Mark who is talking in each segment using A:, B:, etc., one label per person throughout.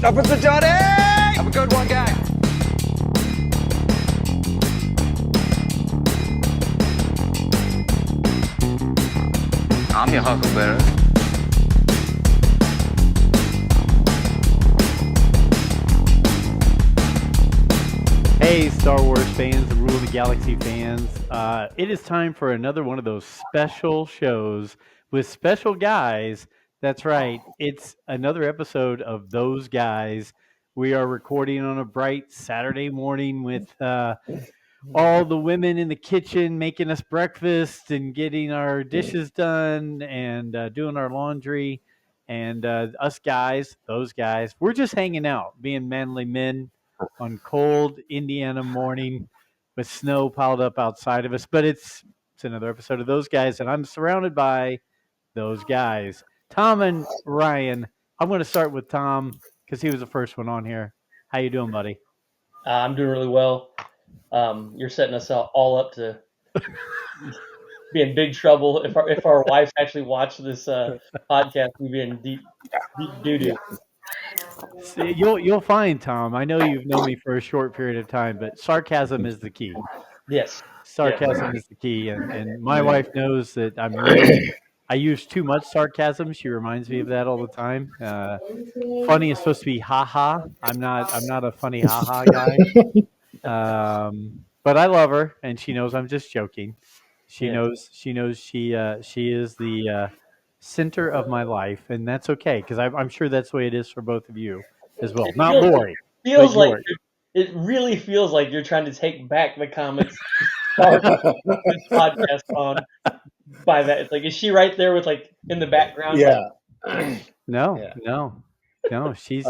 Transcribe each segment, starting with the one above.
A: Up with the Johnny! Have a good one, guy. I'm your huckleberry.
B: Hey, Star Wars fans and Rule of the Galaxy fans. It is time for another one of those special shows with special guys. That's right. It's another episode of Those Guys. We are recording on a bright Saturday morning with all the women in the kitchen making us breakfast and getting our dishes done and doing our laundry. And us guys, those guys, we're just hanging out, being manly men on cold Indiana morning with snow piled up outside of us. But it's another episode of Those Guys, and I'm surrounded by those guys. Tom and Ryan. I'm going to start with Tom because he was the first one on here. How you doing, buddy?
C: I'm doing really well. You're setting us all up to be in big trouble. If our wives actually watch this podcast, we'd be in deep doo doo.
B: See, you'll find, Tom. I know you've known me for a short period of time, but sarcasm is the key.
C: Yes.
B: Sarcasm is the key, and my wife knows that I use too much sarcasm. She reminds me of that all the time. Funny is supposed to be ha ha. I'm not a funny ha ha guy. But I love her, and she knows I'm just joking. She knows she is the center of my life, and that's okay because I'm sure that's the way it is for both of you as well. Not Lori.
C: Feels like it really feels like you're trying to take back the comments this podcast on by that. It's like, is she right there with like in the background?
D: Yeah.
C: Like,
B: No. She's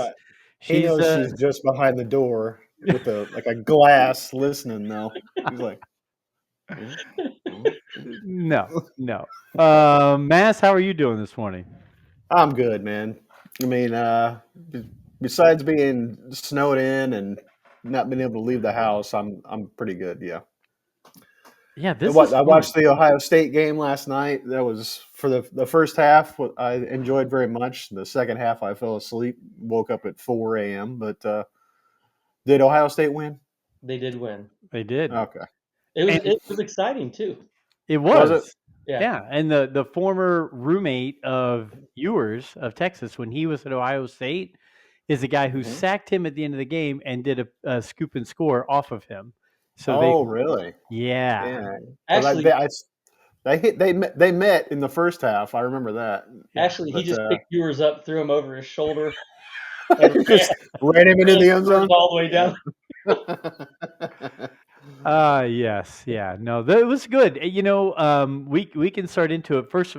D: He knows she's just behind the door with a glass listening though. He's like,
B: no. Mass, how are you doing this morning?
D: I'm good, man. I mean, besides being snowed in and not being able to leave the house, I'm pretty good. Yeah.
B: Yeah,
D: I watched the Ohio State game last night. That was for the first half. I enjoyed very much. The second half, I fell asleep. Woke up at 4 a.m. But did Ohio State win?
C: They did win.
B: They did.
D: Okay.
C: It was exciting too.
B: It was.
D: Was it?
C: Yeah.
B: And the former roommate of Ewers of Texas when he was at Ohio State is the guy who sacked him at the end of the game and did a scoop and score off of him. So
D: really?
B: Yeah.
C: Actually,
D: they met in the first half. I remember that.
C: Actually, he just picked Ewers up, threw him over his shoulder,
D: and just ran him into the end zone
C: all the way down.
B: Yes, yeah, no, it was good. You know, we can start into it. First,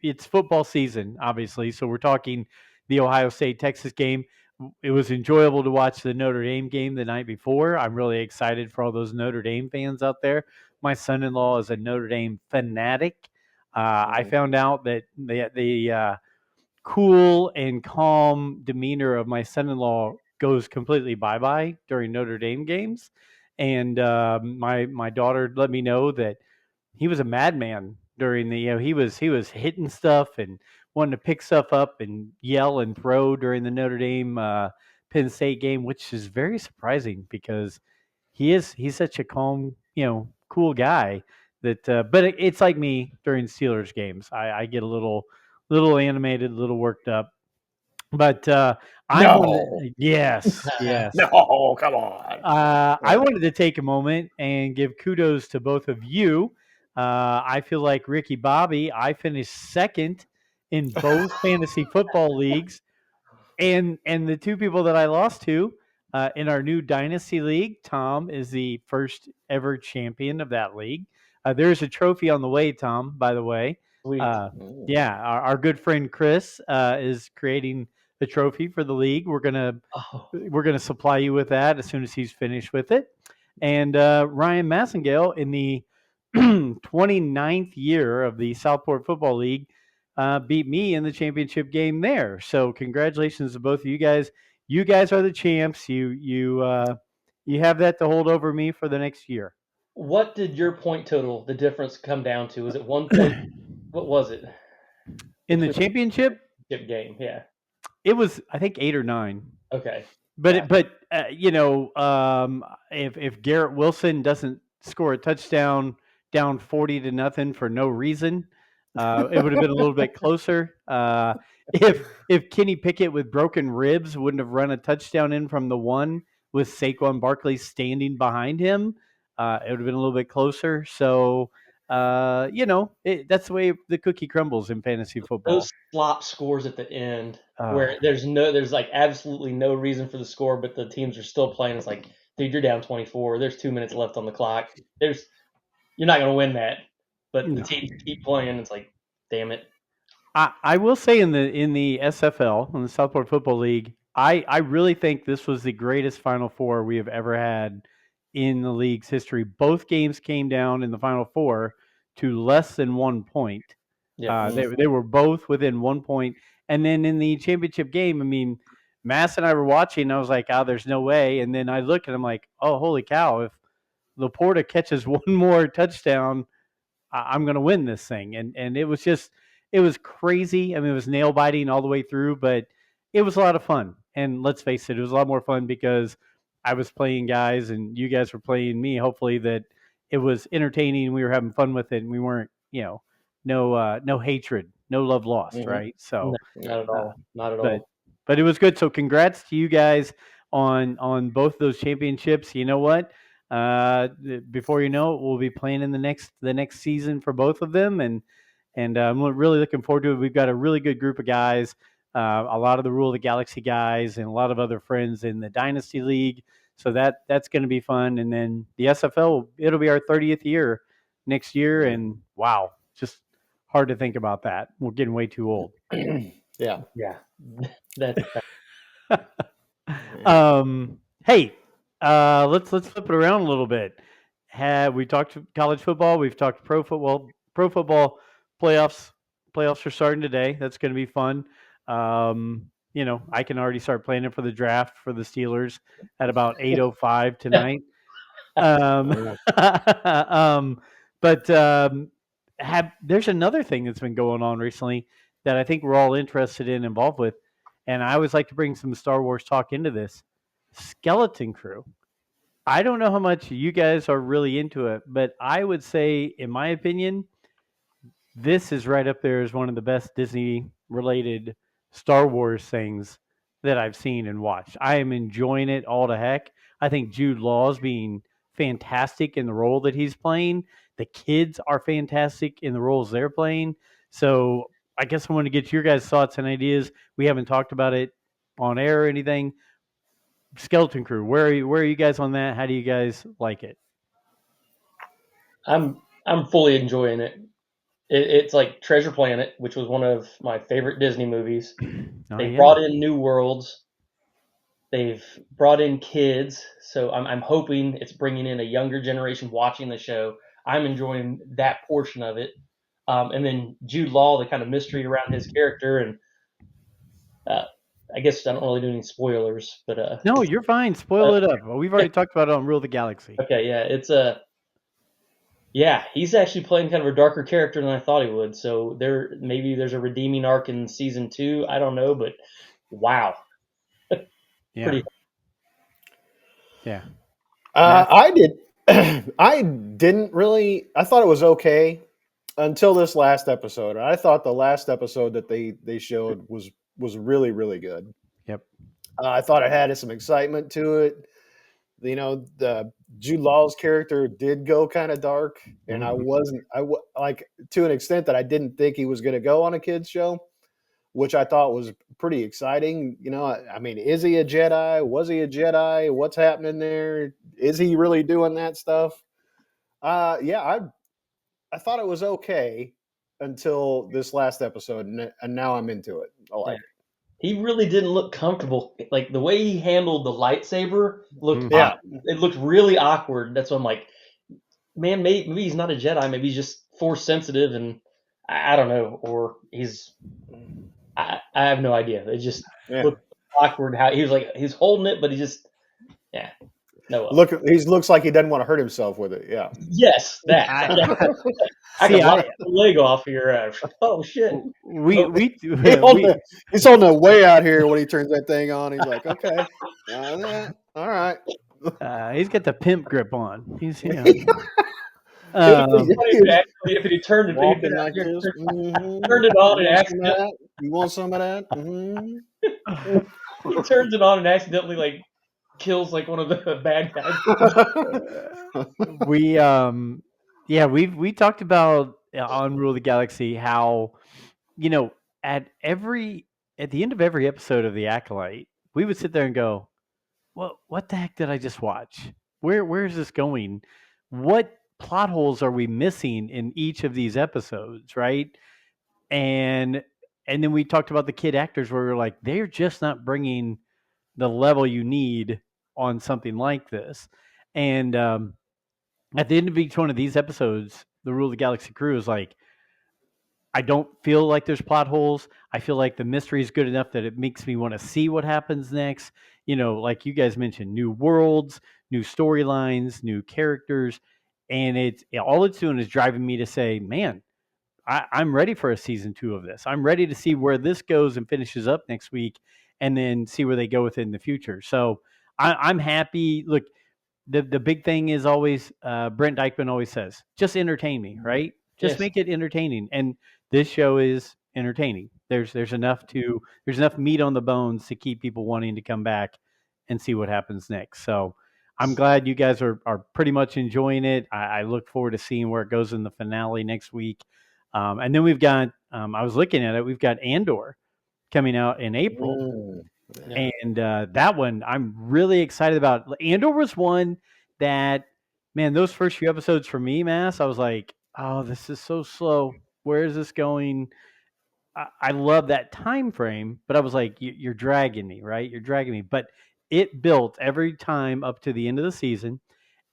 B: it's football season, obviously, so we're talking the Ohio State Texas game. It was enjoyable to watch the Notre Dame game the night before. I'm really excited for all those Notre Dame fans out there. My son-in-law is a Notre Dame fanatic. I found out that the cool and calm demeanor of my son-in-law goes completely bye-bye during Notre Dame games. And my daughter let me know that he was a madman during the he was hitting stuff and wanting to pick stuff up and yell and throw during the Notre Dame Penn State game, which is very surprising because he's such a calm, cool guy that but it's like me during Steelers games. I get a little animated, a little worked up. But yes.
D: No, come on.
B: I wanted to take a moment and give kudos to both of you. I feel like Ricky Bobby. I finished second in both fantasy football leagues, and the two people that I lost to in our new dynasty league. Tom is the first ever champion of that league. There's a trophy on the way, Tom. By the way, yeah, our good friend Chris is creating the trophy for the league. We're gonna supply you with that as soon as he's finished with it. And Ryan Massengale in the 29th year of the Southport Football League beat me in the championship game there. So congratulations to both of you guys. You guys are the champs. You have that to hold over me for the next year.
C: What did your point total, the difference, come down to? Was it 1 point? What was it?
B: In the championship
C: game? Yeah.
B: It was, I think, 8 or 9.
C: Okay.
B: But
C: Yeah.
B: if Garrett Wilson doesn't score a touchdown down 40-0 for no reason, it would have been a little bit closer. If Kenny Pickett with broken ribs wouldn't have run a touchdown in from the one with Saquon Barkley standing behind him, it would have been a little bit closer. So, that's the way the cookie crumbles in fantasy football.
C: Those slop scores at the end
B: Uh,
C: where there's like absolutely no reason for the score, but the teams are still playing. It's like, dude, you're down 24. There's 2 minutes left on the clock. You're not going to win that, but the
B: No.
C: teams keep playing. It's like, damn it.
B: I will say in the SFL, in the Southport Football League, I really think this was the greatest Final Four we have ever had in the league's history. Both games came down in the Final Four to less than 1 point.
C: Yeah.
B: They were both within 1 point. And then in the championship game, I mean, Mass and I were watching, and I was like, there's no way. And then I look and I'm like, oh, holy cow, if Laporta catches one more touchdown, I'm going to win this thing. And it was crazy. I mean, it was nail biting all the way through, but it was a lot of fun. And let's face it was a lot more fun because I was playing guys and you guys were playing me. Hopefully that it was entertaining. We were having fun with it, and we weren't, no hatred, no love lost,
C: Mhm.
B: right? So
C: No, not at all. Not at
B: but
C: all.
B: but it was good. So congrats to you guys on both those championships. You know what? Before you know it, we'll be playing in the next season for both of them, and I'm really looking forward to it. We've got a really good group of guys, a lot of the Rule of the Galaxy guys, and a lot of other friends in the Dynasty League. So that's going to be fun. And then the SFL, it'll be our 30th year next year, and wow, just hard to think about that. We're getting way too old.
D: Yeah.
C: Yeah. That's
B: Hey, let's flip it around a little bit. We talked college football? We've talked pro football. Pro football playoffs. Playoffs are starting today. That's going to be fun. I can already start planning for the draft for the Steelers at about 8:05 tonight. But there's another thing that's been going on recently that I think we're all interested in, involved with, and I always like to bring some Star Wars talk into this. Skeleton Crew. I don't know how much you guys are really into it, but I would say, in my opinion, this is right up there as one of the best Disney related Star Wars things that I've seen and watched. I am enjoying it all to heck. I think Jude Law's being fantastic in the role that he's playing. The kids are fantastic in the roles they're playing. So I guess I want to get your guys' thoughts and ideas. We haven't talked about it on air or anything. Skeleton Crew, where are you guys on that? How do you guys like it?
C: I'm fully enjoying it. It's like Treasure Planet, which was one of my favorite Disney movies. They brought in new worlds. They've brought in kids, so I'm hoping it's bringing in a younger generation watching the show. I'm enjoying that portion of it, and then Jude Law, the kind of mystery around his character, and I guess I don't really do any spoilers, but
B: No, you're fine. Spoil it up. We've already talked about it on Rule of the Galaxy.
C: Okay, yeah, it's he's actually playing kind of a darker character than I thought he would. So maybe there's a redeeming arc in season 2. I don't know, but wow.
B: Yeah.
C: Pretty.
B: Yeah.
D: I didn't really. I thought it was okay until this last episode. I thought the last episode that they showed was really, really good.
B: Yep.
D: I thought it had some excitement to it. The Jude Law's character did go kind of dark, and like, to an extent that I didn't think he was going to go on a kids show, which I thought was pretty exciting. I mean, is he a Jedi? Was he a Jedi? What's happening there? Is he really doing that stuff? I thought it was okay until this last episode, and now I'm into it. I like it.
C: He really didn't look comfortable. Like, the way he handled the lightsaber looked it looked really awkward. That's why I'm like, man, maybe he's not a Jedi. Maybe he's just force sensitive, and I don't know, or I have no idea. It just looked awkward. How he was holding it, but he just Noah.
D: He looks like he doesn't want to hurt himself with it. Yeah.
C: Yes, that. I
B: See,
C: can lock the leg off here. Oh shit!
D: He's on the way out here when he turns that thing on. He's like, okay, all right.
B: He's got the pimp grip on. He's
C: If he turned it,
D: walking like this,
C: turned it on and
D: accidentally. You want some of that? Mm-hmm.
C: He turns it on and accidentally like kills like one of the bad guys.
B: we talked about on Rule of the Galaxy how, at the end of every episode of The Acolyte, we would sit there and go, what the heck did I just watch? Where is this going? What plot holes are we missing in each of these episodes, right? And then we talked about the kid actors where we were like, they're just not bringing the level you need on something like this. And at the end of each one of these episodes, the Rule of the Galaxy crew is like, I don't feel like there's plot holes. I feel like the mystery is good enough that it makes me want to see what happens next. Like you guys mentioned, new worlds, new storylines, new characters. And all it's doing is driving me to say, man, I'm ready for a season 2 of this. I'm ready to see where this goes and finishes up next week, and then see where they go with it in the future. So I'm happy. Look, the big thing is always, Brent Dykman always says, just entertain me, right? Just make it entertaining. And this show is entertaining. There's enough meat on the bones to keep people wanting to come back and see what happens next. So I'm glad you guys are pretty much enjoying it. I look forward to seeing where it goes in the finale next week. And then we've got, I was looking at it, we've got Andor coming out in April. And that one I'm really excited about. Andor was one that, man, those first few episodes for me, Mass, I was like, oh, this is so slow. Where is this going? I love that time frame, but I was like, you're dragging me, right? You're dragging me. But it built every time up to the end of the season.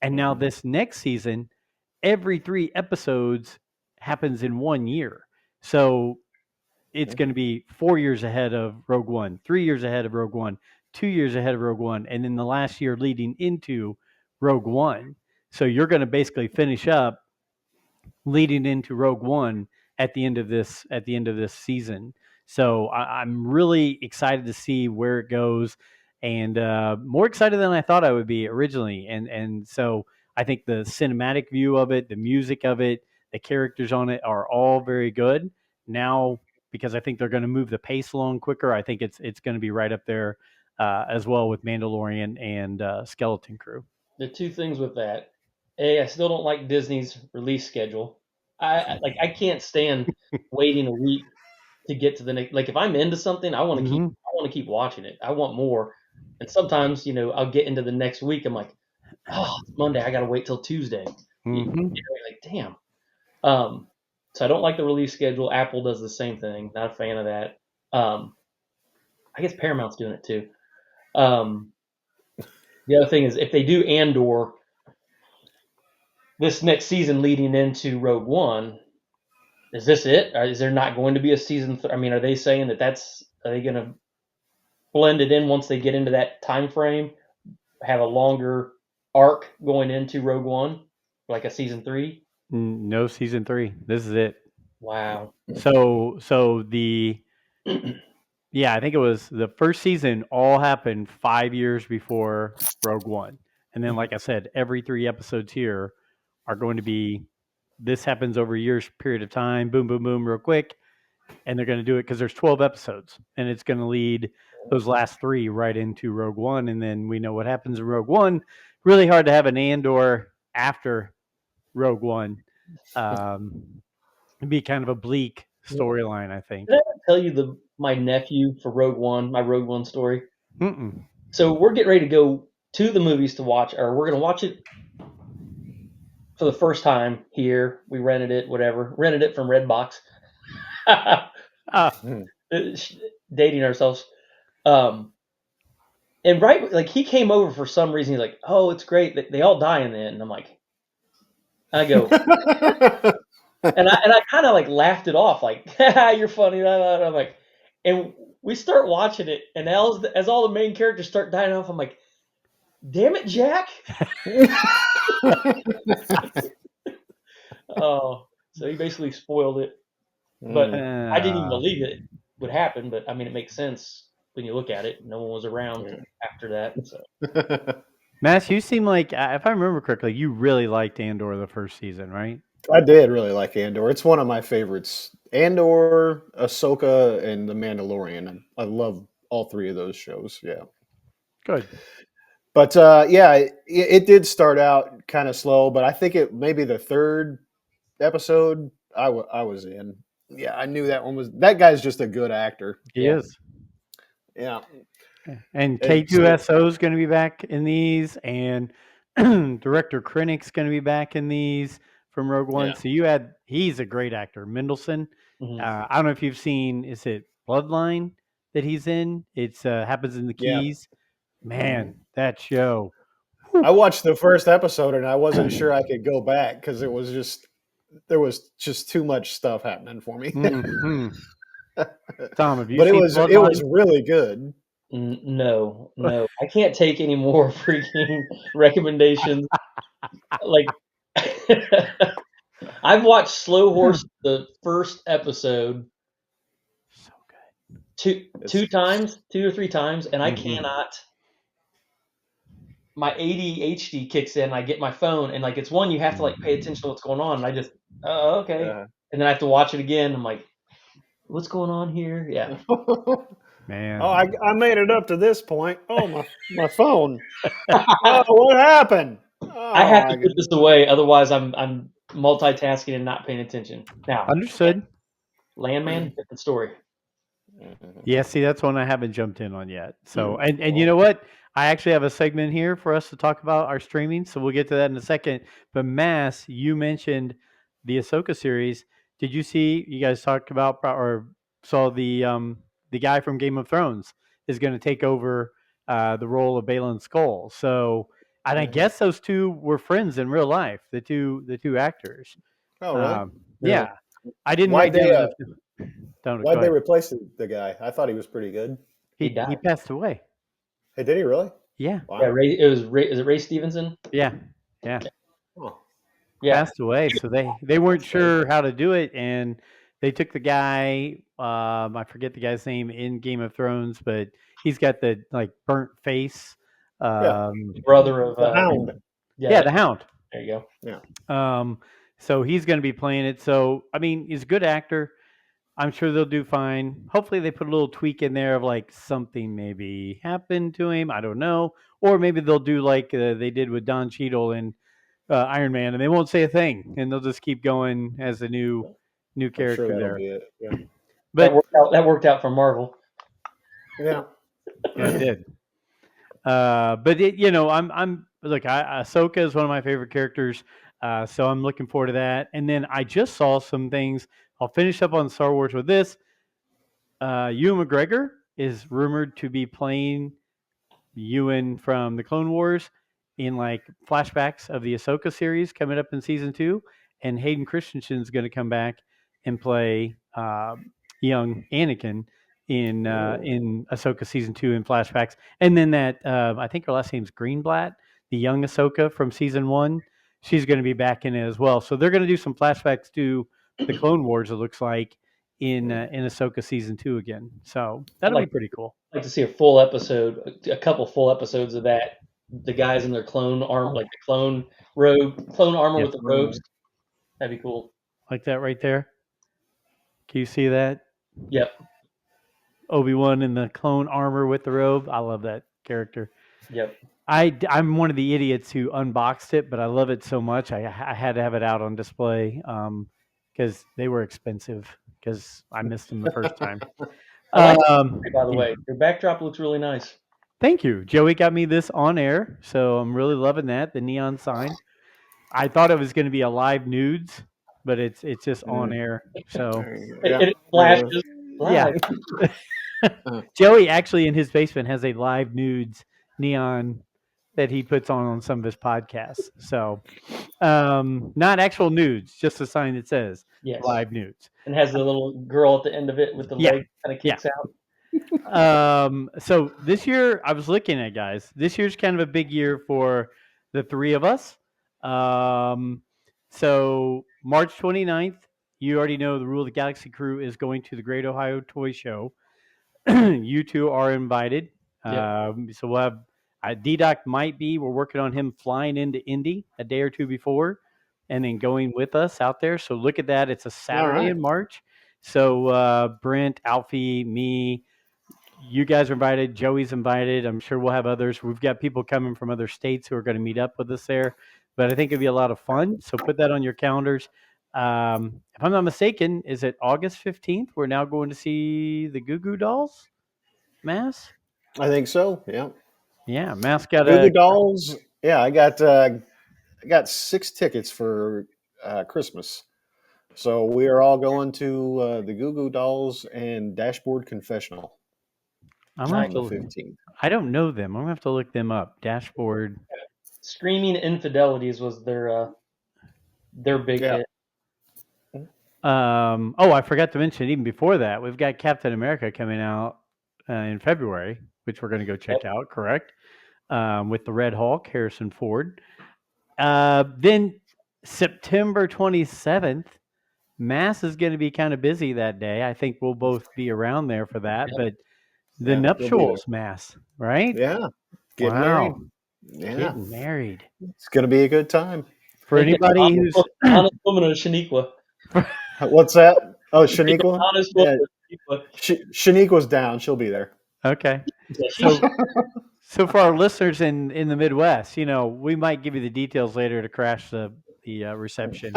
B: And now this next season, every 3 episodes happens in 1 year. So it's going to be 4 years ahead of Rogue One, 3 years ahead of Rogue One, 2 years ahead of Rogue One, and then the last year leading into Rogue One. So you're going to basically finish up leading into Rogue One at the end of this season. So I'm really excited to see where it goes, and more excited than I thought I would be originally. And so I think the cinematic view of it, the music of it, the characters on it are all very good. Now, because I think they're going to move the pace along quicker, I think it's going to be right up there as well with Mandalorian and Skeleton Crew.
C: The two things with that: A, I still don't like Disney's release schedule. I can't stand waiting a week to get to the next. Like if I'm into something, I want to keep watching it. I want more. And sometimes, I'll get into the next week. I'm like, oh, it's Monday. I got to wait till Tuesday. Like, damn. So I don't like the release schedule. Apple does the same thing. Not a fan of that. I guess Paramount's doing it too. The other thing is if they do Andor this next season leading into Rogue One, is this it? Or is there not going to be a season? Are they saying are they going to blend it in once they get into that time frame, have a longer arc going into Rogue One, like a season 3?
B: No season 3. This is it.
C: Wow.
B: So I think it was the first season all happened 5 years before Rogue One. And then, like I said, every 3 episodes here are going to be, this happens over a year's period of time, boom, boom, boom, real quick. And they're going to do it because there's 12 episodes. And it's going to lead those last 3 right into Rogue One. And then we know what happens in Rogue One. Really hard to have an Andor after Rogue One. It'd be kind of a bleak storyline, I think.
C: Did I ever tell you my nephew for Rogue One, my Rogue One story?
B: Mm-mm.
C: So we're getting ready to go to the movies to watch, or we're going to watch it for the first time here. We rented it from Redbox. Dating ourselves. And right, like he came over for some reason. He's like, "Oh, it's great. They all die in the end." And I'm like, I go, and I kind of like laughed it off, like, "You're funny." And I'm like, and we start watching it, and as all the main characters start dying off, I'm like, Damn it, Jack! Oh, so he basically spoiled it. But I didn't even believe it would happen. But I mean, it makes sense when you look at it. No one was around after that. So.
B: Mass, you seem like, if I remember correctly, you really liked Andor the first season, right?
D: I did really like Andor. It's one of my favorites. Andor, Ahsoka, and The Mandalorian. I love all three of those shows. Yeah.
B: Good.
D: But yeah, it did start out kind of slow, but I think it maybe the third episode I was in. Yeah, I knew that guy's just a good actor.
B: He is.
D: Yeah.
B: And K2SO is going to be back in these, and director Krennic's going to be back in these from Rogue One.
D: Yeah.
B: So he's a great actor. Mendelsohn.
C: Mhm.
B: I don't know if you've seen, is it Bloodline that he's in? It's happens in the Keys. Man, that show.
D: I watched the first episode and I wasn't sure I could go back because there was just too much stuff happening for me.
B: Mhm. Tom, have you
D: But
B: seen
D: it was
B: Bloodline?
D: really good.
C: No. I can't take any more freaking recommendations. Like, I've watched Slow Horse the first episode
B: So good.
C: two or three times, and I
B: Mhm.
C: cannot. My ADHD kicks in. I get my phone, and like it's one you have to like pay attention to what's going on. And I just, oh, okay, and then I have to watch it again. I'm like, what's going on here? Yeah.
B: Man.
D: Oh, I made it up to this point. Oh, my phone. Oh, what happened? Oh,
C: I have to put this away, otherwise I'm multitasking and not paying attention. Now,
B: Understood.
C: Landman, different story.
B: Yeah, see, that's one I haven't jumped in on yet. So, and you know what? I actually have a segment here for us to talk about our streaming, so we'll get to that in a second. But Mass, you mentioned the Ahsoka series. Did you see? You guys talked about or saw the guy from Game of Thrones is going to take over the role of Balin Skull. So, and I guess those two were friends in real life. The two actors.
D: Oh, really?
B: Yeah, I didn't.
D: Why'd they? Why'd they replace the guy? I thought he was pretty good.
B: He passed away.
D: Hey, did he really?
B: Yeah.
D: Wow.
C: Yeah, is it Ray Stevenson?
B: Yeah.
D: Oh.
C: Yeah.
B: Passed away. So they weren't sure how to do it, and they took the guy. I forget the guy's name in Game of Thrones, but he's got the like burnt face.
C: Brother of
D: the Hound.
B: Yeah, the Hound.
C: There you
D: go.
C: Yeah.
B: So he's going to be playing it. So I mean, he's a good actor. I'm sure they'll do fine. Hopefully they put a little tweak in there of like something maybe happened to him. I don't know. Or maybe they'll do like they did with Don Cheadle in Iron Man, and they won't say a thing, and they'll just keep going as a new character
D: sure
B: there.
D: Be it. Yeah.
B: But
C: that worked out for Marvel.
D: Yeah,
B: it did. But Ahsoka is one of my favorite characters, so I'm looking forward to that. And then I just saw some things. I'll finish up on Star Wars with this. Ewan McGregor is rumored to be playing Ewan from the Clone Wars in like flashbacks of the Ahsoka series coming up in season 2, and Hayden Christensen is going to come back and play young Anakin in Ahsoka season 2 in flashbacks. And then that I think her last name's Greenblatt, the young Ahsoka from season 1, she's going to be back in it as well. So they're going to do some flashbacks to the Clone Wars, it looks like, in Ahsoka season 2 again. So that'll be pretty cool.
C: I'd like to see a full episode, a couple full episodes of that. The guys in their clone armor, like the clone armor with the robes. That'd be cool.
B: Like that right there. Can you see that?
C: Yep.
B: Obi-Wan in the clone armor with the robe. I love that character.
C: Yep.
B: I'm one of the idiots who unboxed it, but I love it so much. I had to have it out on display because they were expensive because I missed them the first time.
C: By the way, your backdrop looks really nice.
B: Thank you. Joey got me this on air, so I'm really loving that. The neon sign. I thought it was going to be a live nudes, but it's just on air. So
C: it flashes.
B: Yeah. Joey actually in his basement has a live nudes neon that he puts on some of his podcasts. So not actual nudes, just a sign that says live nudes.
C: And has the little girl at the end of it with the leg kind of kicks out.
B: So this year, I was looking at guys. This year's kind of a big year for the three of us. So March 29th, you already know the Rule of the Galaxy crew is going to the Great Ohio Toy Show. You two are invited.
C: Yep.
B: So we'll have D-Doc might be. We're working on him flying into Indy a day or two before and then going with us out there. So look at that. It's a Saturday
D: right.
B: in March. So Brent, Alfie, me, you guys are invited. Joey's invited. I'm sure we'll have others. We've got people coming from other states who are going to meet up with us there. But I think it'll be a lot of fun. So put that on your calendars. If I'm not mistaken, is it August 15th? We're now going to see the Goo Goo Dolls, Mass?
D: I think so. Yeah.
B: Yeah, Mass got
D: Goo Goo
B: a.
D: Dolls. Yeah, I got 6 tickets for Christmas. So we are all going to the Goo Goo Dolls and Dashboard Confessional
B: I'm
D: on
B: gonna
D: the
B: have to,
D: 15th.
B: I don't know them. I'm gonna have to look them up. Dashboard.
C: Screaming Infidelities was their big
D: Yeah.
C: hit.
B: Oh, I forgot to mention even before that, we've got Captain America coming out in February, which we're going to go check out. Correct, with the Red Hulk, Harrison Ford. Then September 27th, Mass is going to be kind of busy that day. I think we'll both be around there for that.
C: Yep.
B: But the
D: Yeah, we'll be
B: nuptials, Mass, right?
D: Yeah. Getting
B: Wow.
D: married. Yeah.
B: Getting married.
D: It's going to be a good time.
B: For anybody who's
C: Honest Woman of Shaniqua.
D: What's that? Oh, Shaniqua?
C: Honest
D: Yeah,
C: Woman of Shaniqua.
D: Shaniqua's down. She'll be there.
B: okay.
C: Yeah,
B: So for our listeners in the Midwest, we might give you the details later to crash the reception.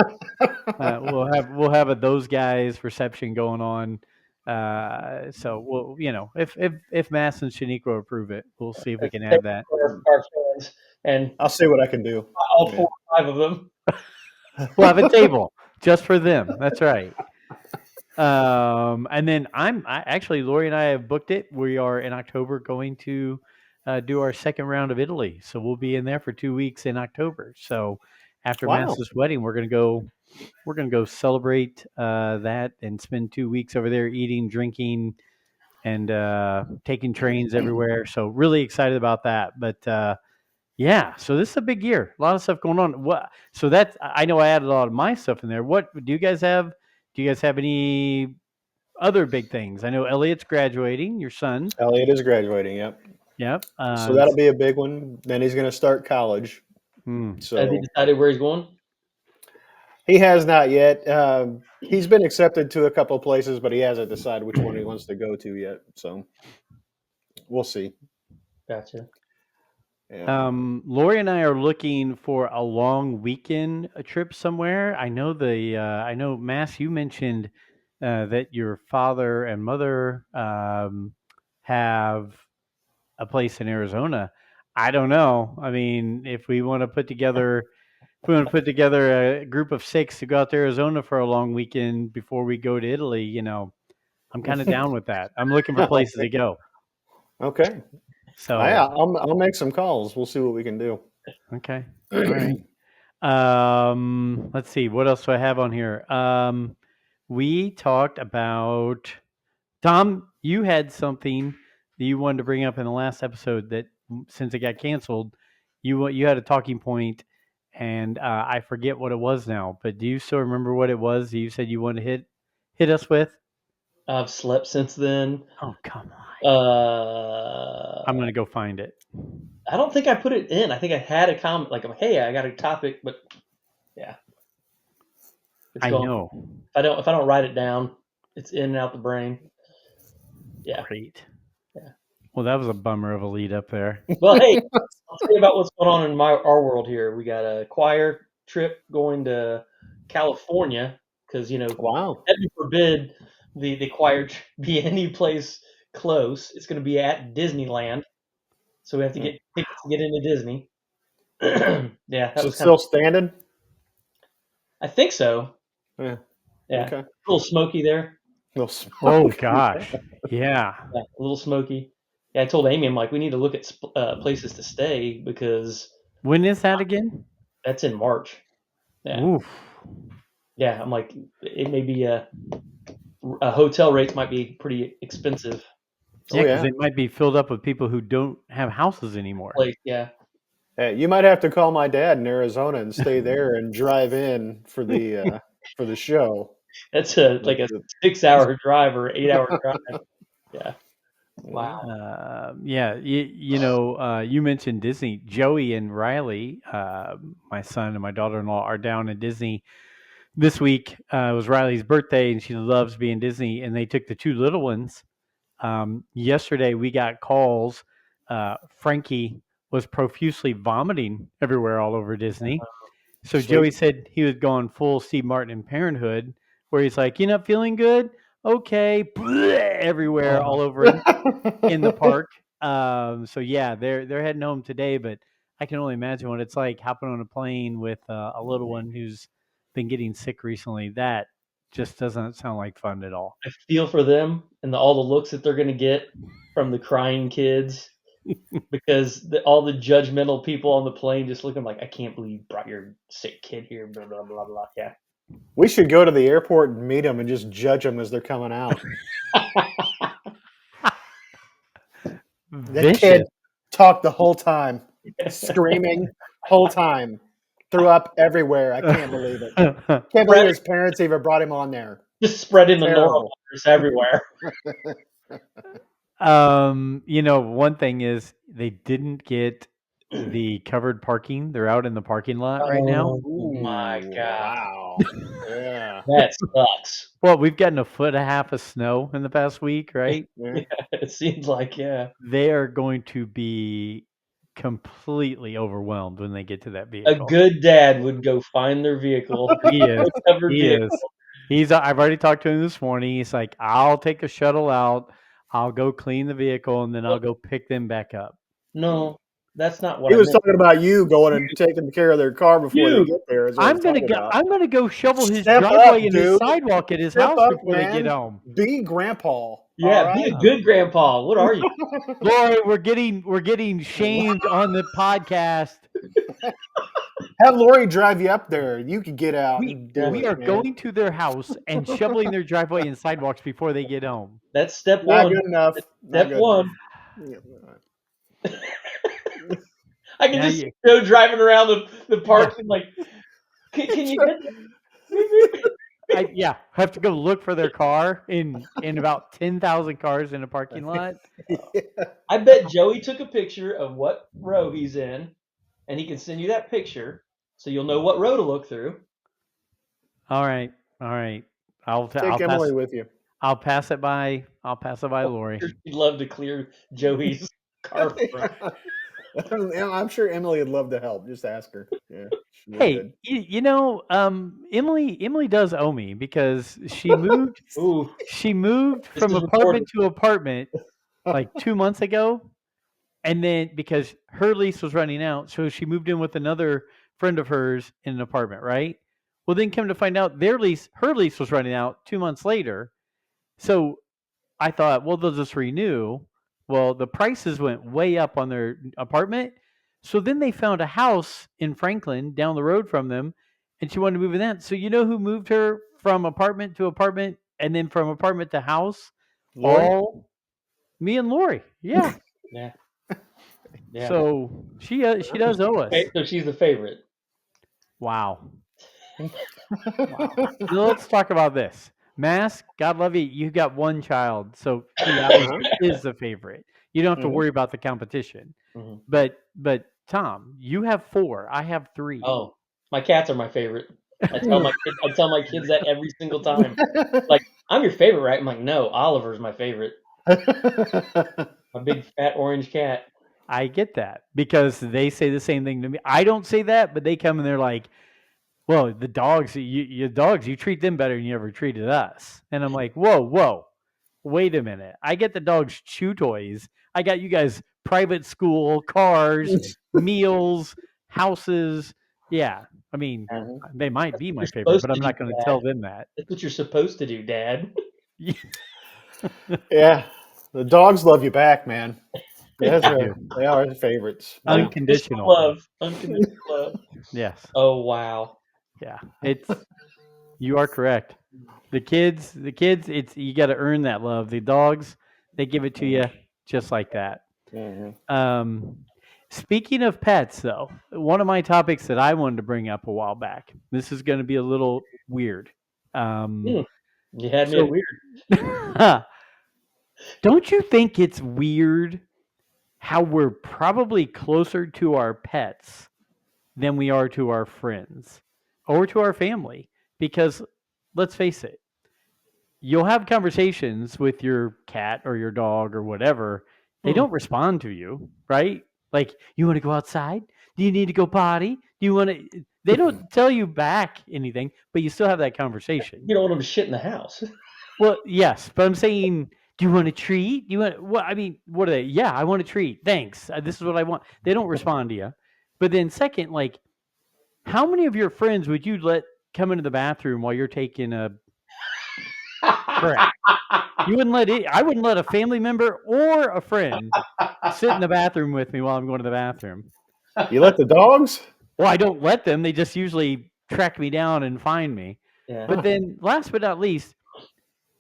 B: We'll have a those guys reception going on. So we'll if Mass and Shaniqua approve it, we'll see if we can have that.
C: our fans and
D: I'll see what I can do.
C: all 4 or 5 of them.
B: We'll have a table just for them. That's right. And then actually Lori and I have booked it. We are in October going to do our second round of Italy, so we'll be in there for 2 weeks in October. So after
D: Wow.
B: Mass's wedding, we're gonna go celebrate that and spend 2 weeks over there eating, drinking, and taking trains everywhere. So really excited about that. But yeah, so this is a big year. A lot of stuff going on. So that's I know I added a lot of my stuff in there. What do you guys have? Do you guys have any other big things? I know Elliot's graduating, your son.
D: Elliot is graduating. Yep.
B: Yep.
D: So that'll be a big one. Then he's going to start college.
C: Has
D: So
C: he decided where he's going?
D: he has not yet. He's been accepted to a couple of places, but he hasn't decided which one he wants to go to yet. So we'll see.
C: Gotcha.
D: Yeah.
B: Lori and I are looking for a long weekend trip somewhere. I know Mass, you mentioned that your father and mother have a place in Arizona. I don't know. I mean, if we want to put together a group of 6 to go out to Arizona for a long weekend before we go to Italy, I'm kind of down with that. I'm looking for places to go.
D: Okay.
B: So
D: Yeah, I'll make some calls. We'll see what we can do.
B: okay. All right. Let's see. What else do I have on here? We talked about Tom. You had something that you wanted to bring up in the last episode that, since it got canceled, you had a talking point, and I forget what it was now. But do you still remember what it was that you said you wanted to hit us with?
C: I've slept since then.
B: Oh, come on! I'm
C: I
B: gonna go find it.
C: don't think I put it in. I think I had a comment like, "Hey, I got a topic," but yeah, it's
B: I
C: gone.
B: know.
C: If I don't write it down, it's in and out the brain. Yeah.
B: Great.
C: Yeah.
B: Well, that was a bummer of a lead up there.
C: Well, hey, I'll tell you about what's going on in our world here. We got a choir trip going to California because
D: Wow.
C: heaven forbid the choir be any place close. It's going to be at Disneyland, so we have to get tickets to get into Disney. Yeah, that
D: So
C: was
D: still standing?
C: I think so.
D: Yeah.
C: Yeah,
D: Okay.
C: a little smoky there.
D: No.
B: Oh gosh. Yeah.
C: Yeah, a little smoky. Yeah, I told Amy, I'm like, we need to look at places to stay because
B: When is that again?
C: that's in March. Yeah.
B: Oof.
C: Yeah, I'm like, it may be a hotel rates might be pretty expensive.
B: Yeah,
D: Oh,
B: because
D: yeah.
B: it might be filled up with people who don't have houses anymore.
C: Place, yeah.
D: Hey, you might have to call my dad in Arizona and stay there and drive in for the show.
C: That's like a 6-hour drive or 8-hour drive. Yeah. Wow.
B: Yeah, you mentioned Disney. Joey and Riley, my son and my daughter-in-law, are down in Disney this week. It was Riley's birthday, and she loves being Disney. And they took the two little ones. Yesterday, we got calls. Frankie was profusely vomiting everywhere all over Disney. So
D: Sweet.
B: Joey said he was going full Steve Martin in Parenthood, where he's like, "You're not feeling good? Okay," everywhere, all over in the park. So yeah, they're heading home today, but I can only imagine what it's like hopping on a plane with a little one who's been getting sick recently. That just doesn't sound like fun at all.
C: I feel for them and all the looks that they're going to get from the crying kids because all the judgmental people on the plane just looking like, I can't believe you brought your sick kid here, blah, blah, blah, blah. Yeah.
D: We should go to the airport and meet them and just judge them as they're coming out. That kid talked the whole time, screaming whole time, threw up everywhere. I can't believe it. Can't believe his parents even brought him on there.
C: Just spreading the
D: Terrible.
C: norovirus everywhere.
B: One thing is they didn't get the covered parking. They're out in the parking lot right now.
C: Oh my
D: Ooh,
C: God.
D: Wow. Yeah.
C: That sucks.
B: Well, we've gotten a foot and a half of snow in the past week, right?
D: Yeah.
C: It seems like, yeah.
B: They are going to be completely overwhelmed when they get to that
C: A
B: vehicle.
C: good dad would go find their vehicle.
B: He is.
C: Covered
B: He
C: vehicle.
B: is. I've already talked to him this morning. He's like, I'll take a shuttle out. I'll go clean the vehicle, and then I'll go pick them back up.
C: No, that's not what
D: He
C: I
D: was
C: meant.
D: talking about you going and taking care of their car before they
C: You.
D: get there. Is what
B: I'm
D: he's
B: gonna
D: talking
B: go.
D: about.
B: I'm gonna go shovel his
D: Step up,
B: driveway and his
D: dude.
B: sidewalk at his
D: Step
B: house
D: up,
B: before they get
D: man.
B: home.
D: Be grandpa.
C: Yeah,
D: all right?
C: be a good grandpa. What are you?
B: Lori, we're getting shamed on the podcast.
D: Have Lori drive you up there. You can get out. and do
B: We
D: it,
B: are
D: man.
B: going to their house and shoveling their driveway and sidewalks before they get home.
C: That's step
D: Not
C: one.
D: good enough. Not
C: Step
D: good
C: one.
D: enough.
C: I can
B: Now
C: just
B: you-
C: see Joe driving around the park and like, can you get
B: I have to go look for their car in about 10,000 cars in a parking lot.
C: I bet Joey took a picture of what row he's in, and he can send you that picture, so you'll know what row to look through.
B: All right. I'll
D: Take Emily with you.
B: I'll pass it by. Lori.
C: She'd love to clear Joey's car.
D: I'm sure Emily would love to help. Just ask her. Yeah. she would
B: Hey,
D: good.
B: Emily does owe me because she moved.
C: Ooh,
B: She moved
C: This
B: from
C: is
B: apartment to apartment like 2 months ago. And then because her lease was running out, so she moved in with another friend of hers in an apartment, right? Well, then come to find out her lease was running out 2 months later. So I thought, well, they'll just renew. Well, the prices went way up on their apartment. So then they found a house in Franklin down the road from them, and she wanted to move in that. So you know who moved her from apartment to apartment and then from apartment to house?
D: Lori?
B: All me and Lori. Yeah.
C: yeah. Yeah.
B: So she does owe us.
C: Okay, so she's the favorite.
B: Wow. Let's talk about this. Mask, God love you. You got one child, so she obviously is the favorite. You don't have to
D: Mhm.
B: worry about the competition.
C: Mhm.
B: But Tom, you have 4. I have 3.
C: Oh, my cats are my favorite. I tell my kids that every single time. Like, I'm your favorite, right? I'm like, no, Oliver's my favorite. My big fat orange cat.
B: I get that because they say the same thing to me. I don't say that, but they come and they're like, "Well, the dogs, you treat them better than you ever treated us." And I'm like, "Whoa, wait a minute! I get the dogs chew toys. I got you guys private school, cars, meals, houses. Yeah, I mean, they might be my
C: You're
B: favorite,
C: supposed
B: but I'm
C: to
B: not
C: do
B: going to
C: that.
B: tell them that."
C: That's what you're supposed to do, Dad.
D: Yeah. The dogs love you back, man. Yes,
B: They do.
D: they are the favorites.
B: Unconditional
C: love. Unconditional love.
B: Yes.
C: Oh wow.
B: Yeah. You are correct. The kids, it's you got to earn that love. The dogs, They give it to you just like that.
D: Mhm.
B: Speaking of pets, though, one of my topics that I wanted to bring up a while back. This is going to be a little weird.
C: You had me
B: so-
C: at weird.
B: Don't you think it's weird how we're probably closer to our pets than we are to our friends or to our family? Because let's face it, you'll have conversations with your cat or your dog or whatever. They don't respond to you, right? Like, you want to go outside? Do you need to go potty? Do you want to? They don't tell you back anything, but you still have that conversation.
C: You don't want them to shit in the house.
B: Well, yes, but I'm saying, do you want a treat? Do you want what? I mean, what are they? Yeah, I want a treat. Thanks. This is what I want. They don't respond to you. But then, second, like, how many of your friends would you let come into the bathroom while you're taking a crap? You wouldn't let it. I wouldn't let a family member or a friend sit in the bathroom with me while I'm going to the bathroom.
D: You let the dogs?
B: Well, I don't let them. They just usually track me down and find me.
C: Yeah.
B: But then, last but not least,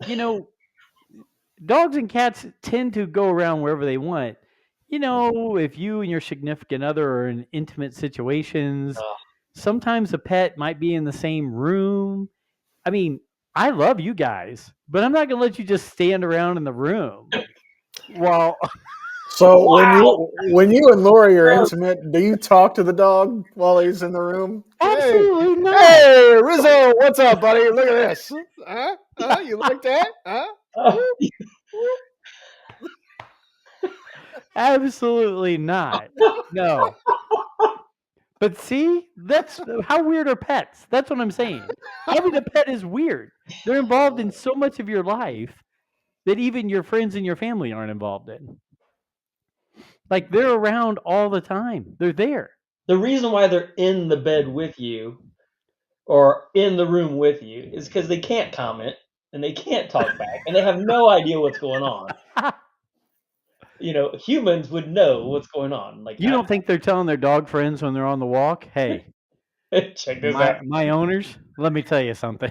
B: dogs and cats tend to go around wherever they want. If you and your significant other are in intimate situations, sometimes a pet might be in the same room. I mean, I love you guys, but I'm not going to let you just stand around in the room. Well,
D: So when you and Lori are intimate, do you talk to the dog while he's in the room?
B: absolutely not.
D: Hey, Rizzo, what's up, buddy? Look at this. Huh? You like that? Huh?
B: Absolutely not. No. But see, that's how weird are pets. That's what I'm saying. Having a pet is weird. They're involved in so much of your life that even your friends and your family aren't involved in. Like, they're around all the time. They're there.
C: The reason why they're in the bed with you or in the room with you is because they can't comment and they can't talk back and they have no idea what's going on. Humans would know what's going on. Like,
B: You don't think they're telling their dog friends when they're on the walk, hey,
C: check this out.
B: my owners, let me tell you something.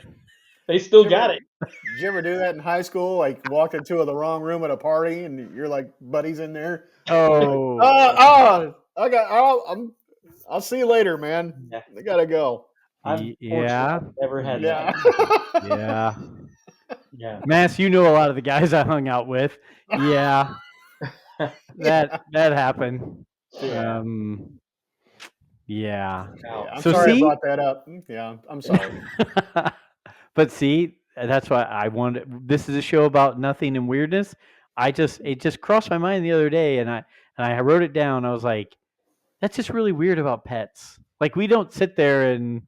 C: They still got it.
D: Did you ever do that in high school? Like walk into the wrong room at a party and you're like buddies in there?
B: Oh.
D: I'll see you later, man.
C: Yeah.
D: I gotta go.
B: Yeah.
C: I've never had
D: Yeah.
C: that.
B: Yeah.
C: Yeah.
B: Mass, you know a lot of the guys I hung out with. Yeah. That happened.
D: Yeah.
B: Yeah.
D: I'm
B: So
D: sorry
B: see?
D: I brought that up. Yeah, I'm sorry.
B: But see, that's why I wanted. This is a show about nothing and weirdness. It just crossed my mind the other day, and I wrote it down. I was like, that's just really weird about pets. Like, we don't sit there and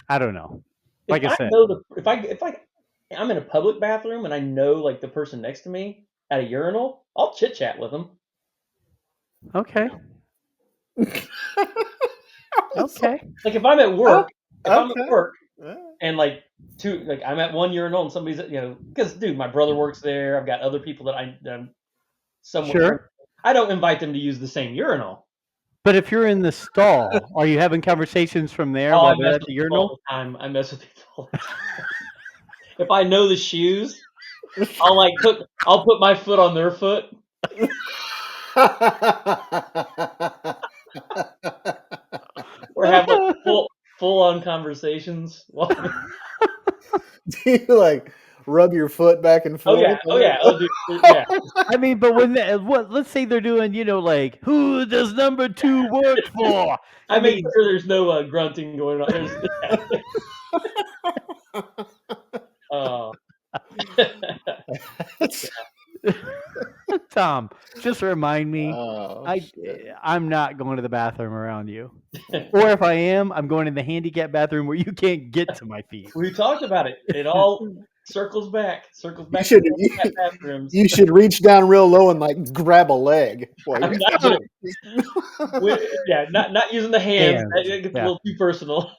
B: I don't know. Like I said,
C: if I'm in a public bathroom and I know like the person next to me at a urinal, I'll chit chat with them.
B: okay. Okay.
C: Like if I'm at work,
D: Yeah.
C: and I'm at one urinal and somebody's because dude, my brother works there. I've got other people that I'm somewhere.
B: Sure.
C: I don't invite them to use the same urinal.
B: But if you're in the stall, are you having conversations from there while they're at the urinal?
C: I mess with people all the time. If I know the shoes, I'll put my foot on their foot. Or have like full on conversations.
D: Do you like rub your foot back and forth?
C: Oh yeah. Yeah.
B: I mean, but when let's say they're doing, like, who does number 2 work for?
C: I make sure there's no grunting going on.
B: Tom, just remind me.
D: Oh,
B: I'm not going to the bathroom around you. Or if I am, I'm going in the handicap bathroom where you can't get to my feet.
C: We talked about it. It all circles back.
D: You should reach down real low and like grab a leg.
C: I'm not using the hands. It gets a little too personal.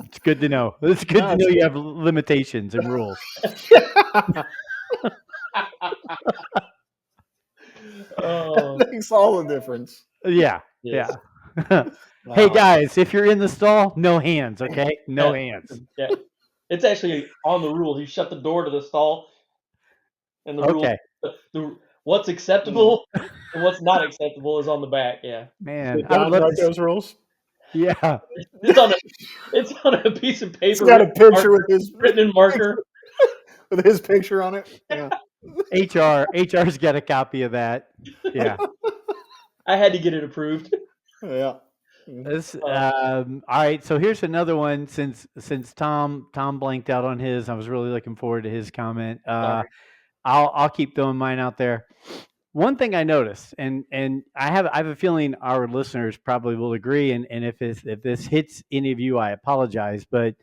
B: It's good to know. It's good to know you have limitations and rules.
D: That makes all the difference.
B: Yeah.
C: Yes.
B: Yeah. Hey guys, if you're in the stall, no hands, okay? No hands.
C: Yeah. It's actually on the rules. You shut the door to the stall. And the rules, what's acceptable and what's not acceptable is on the back. Yeah,
B: Man,
D: Did
B: I would
D: Don
B: love
D: write
B: to.
D: those rules?
B: Yeah,
C: it's on a piece of paper.
D: He's got a picture with his
C: written in marker.
D: with his picture on it. Yeah.
B: HR's got a copy of that. Yeah.
C: I had to get it approved.
D: Yeah.
B: This, all right. So here's another one. Since Tom blanked out on his, I was really looking forward to his comment.
C: Sorry.
B: I'll keep throwing mine out there. One thing I noticed, and I have a feeling our listeners probably will agree. And if this hits any of you, I apologize. But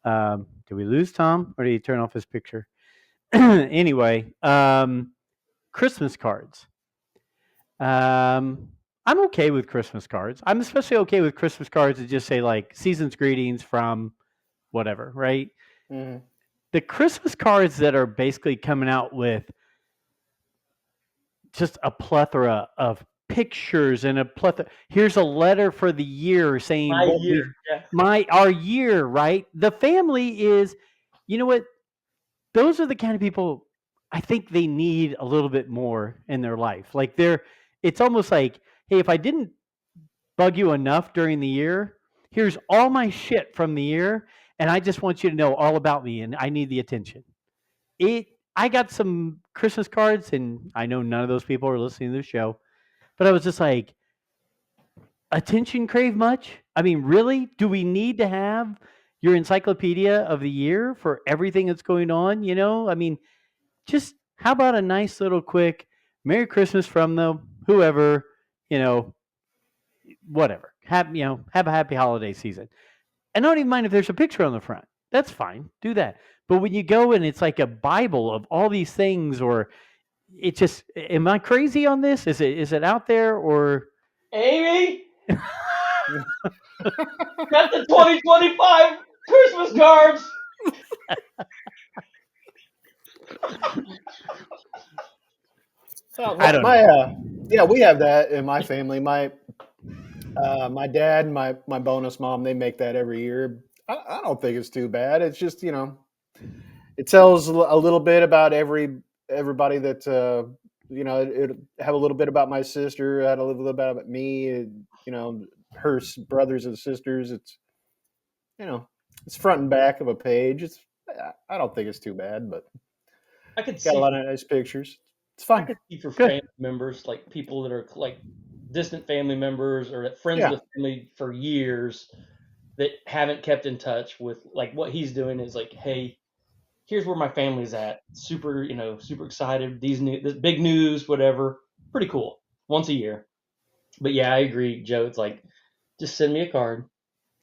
B: did we lose Tom, or did he turn off his picture? Anyway, Christmas cards. I'm okay with Christmas cards. I'm especially okay with Christmas cards that just say like season's greetings from whatever, right?
D: Mhm.
B: The Christmas cards that are basically coming out with just a plethora of pictures and a plethora. Here's a letter for the year saying
C: My
B: what
C: year.
B: our year, right? The family is, you know what? Those are the kind of people I think they need a little bit more in their life. Like it's almost like, hey, if I didn't bug you enough during the year, here's all my shit from the year, and I just want you to know all about me, and I need the attention. I got some Christmas cards, and I know none of those people are listening to the show, but I was just like, attention crave much? I mean, really? Do we need to have your encyclopedia of the year for everything that's going on? You know, I mean, just how about a nice little quick Merry Christmas from the whoever, you know, whatever. Have a happy holiday season. And I don't even mind if there's a picture on the front. That's fine. Do that. But when you go and it's like a Bible of all these things, or it just, am I crazy on this? Is it out there, or
C: Amy, got the 2025 Christmas cards.
D: So
B: I don't know.
D: Yeah, we have that in my family. My dad and my bonus mom, they make that every year. I don't think it's too bad. It's just, it tells a little bit about everybody that, it have a little bit about my sister, had a little bit about me, her brothers and sisters. It's, it's front and back of a page. I don't think it's too bad, but
C: I could
D: got
C: see
D: a lot of nice pictures. It's
C: I
D: fine.
C: could see for
B: Good.
C: family members, like people that are like distant family members or friends
D: Yeah.
C: of the family for years that haven't kept in touch with, like, what he's doing is like, hey, here's where my family's at. Super, super excited. This big news, whatever. Pretty cool. Once a year. But yeah, I agree, Joe. It's like, just send me a card.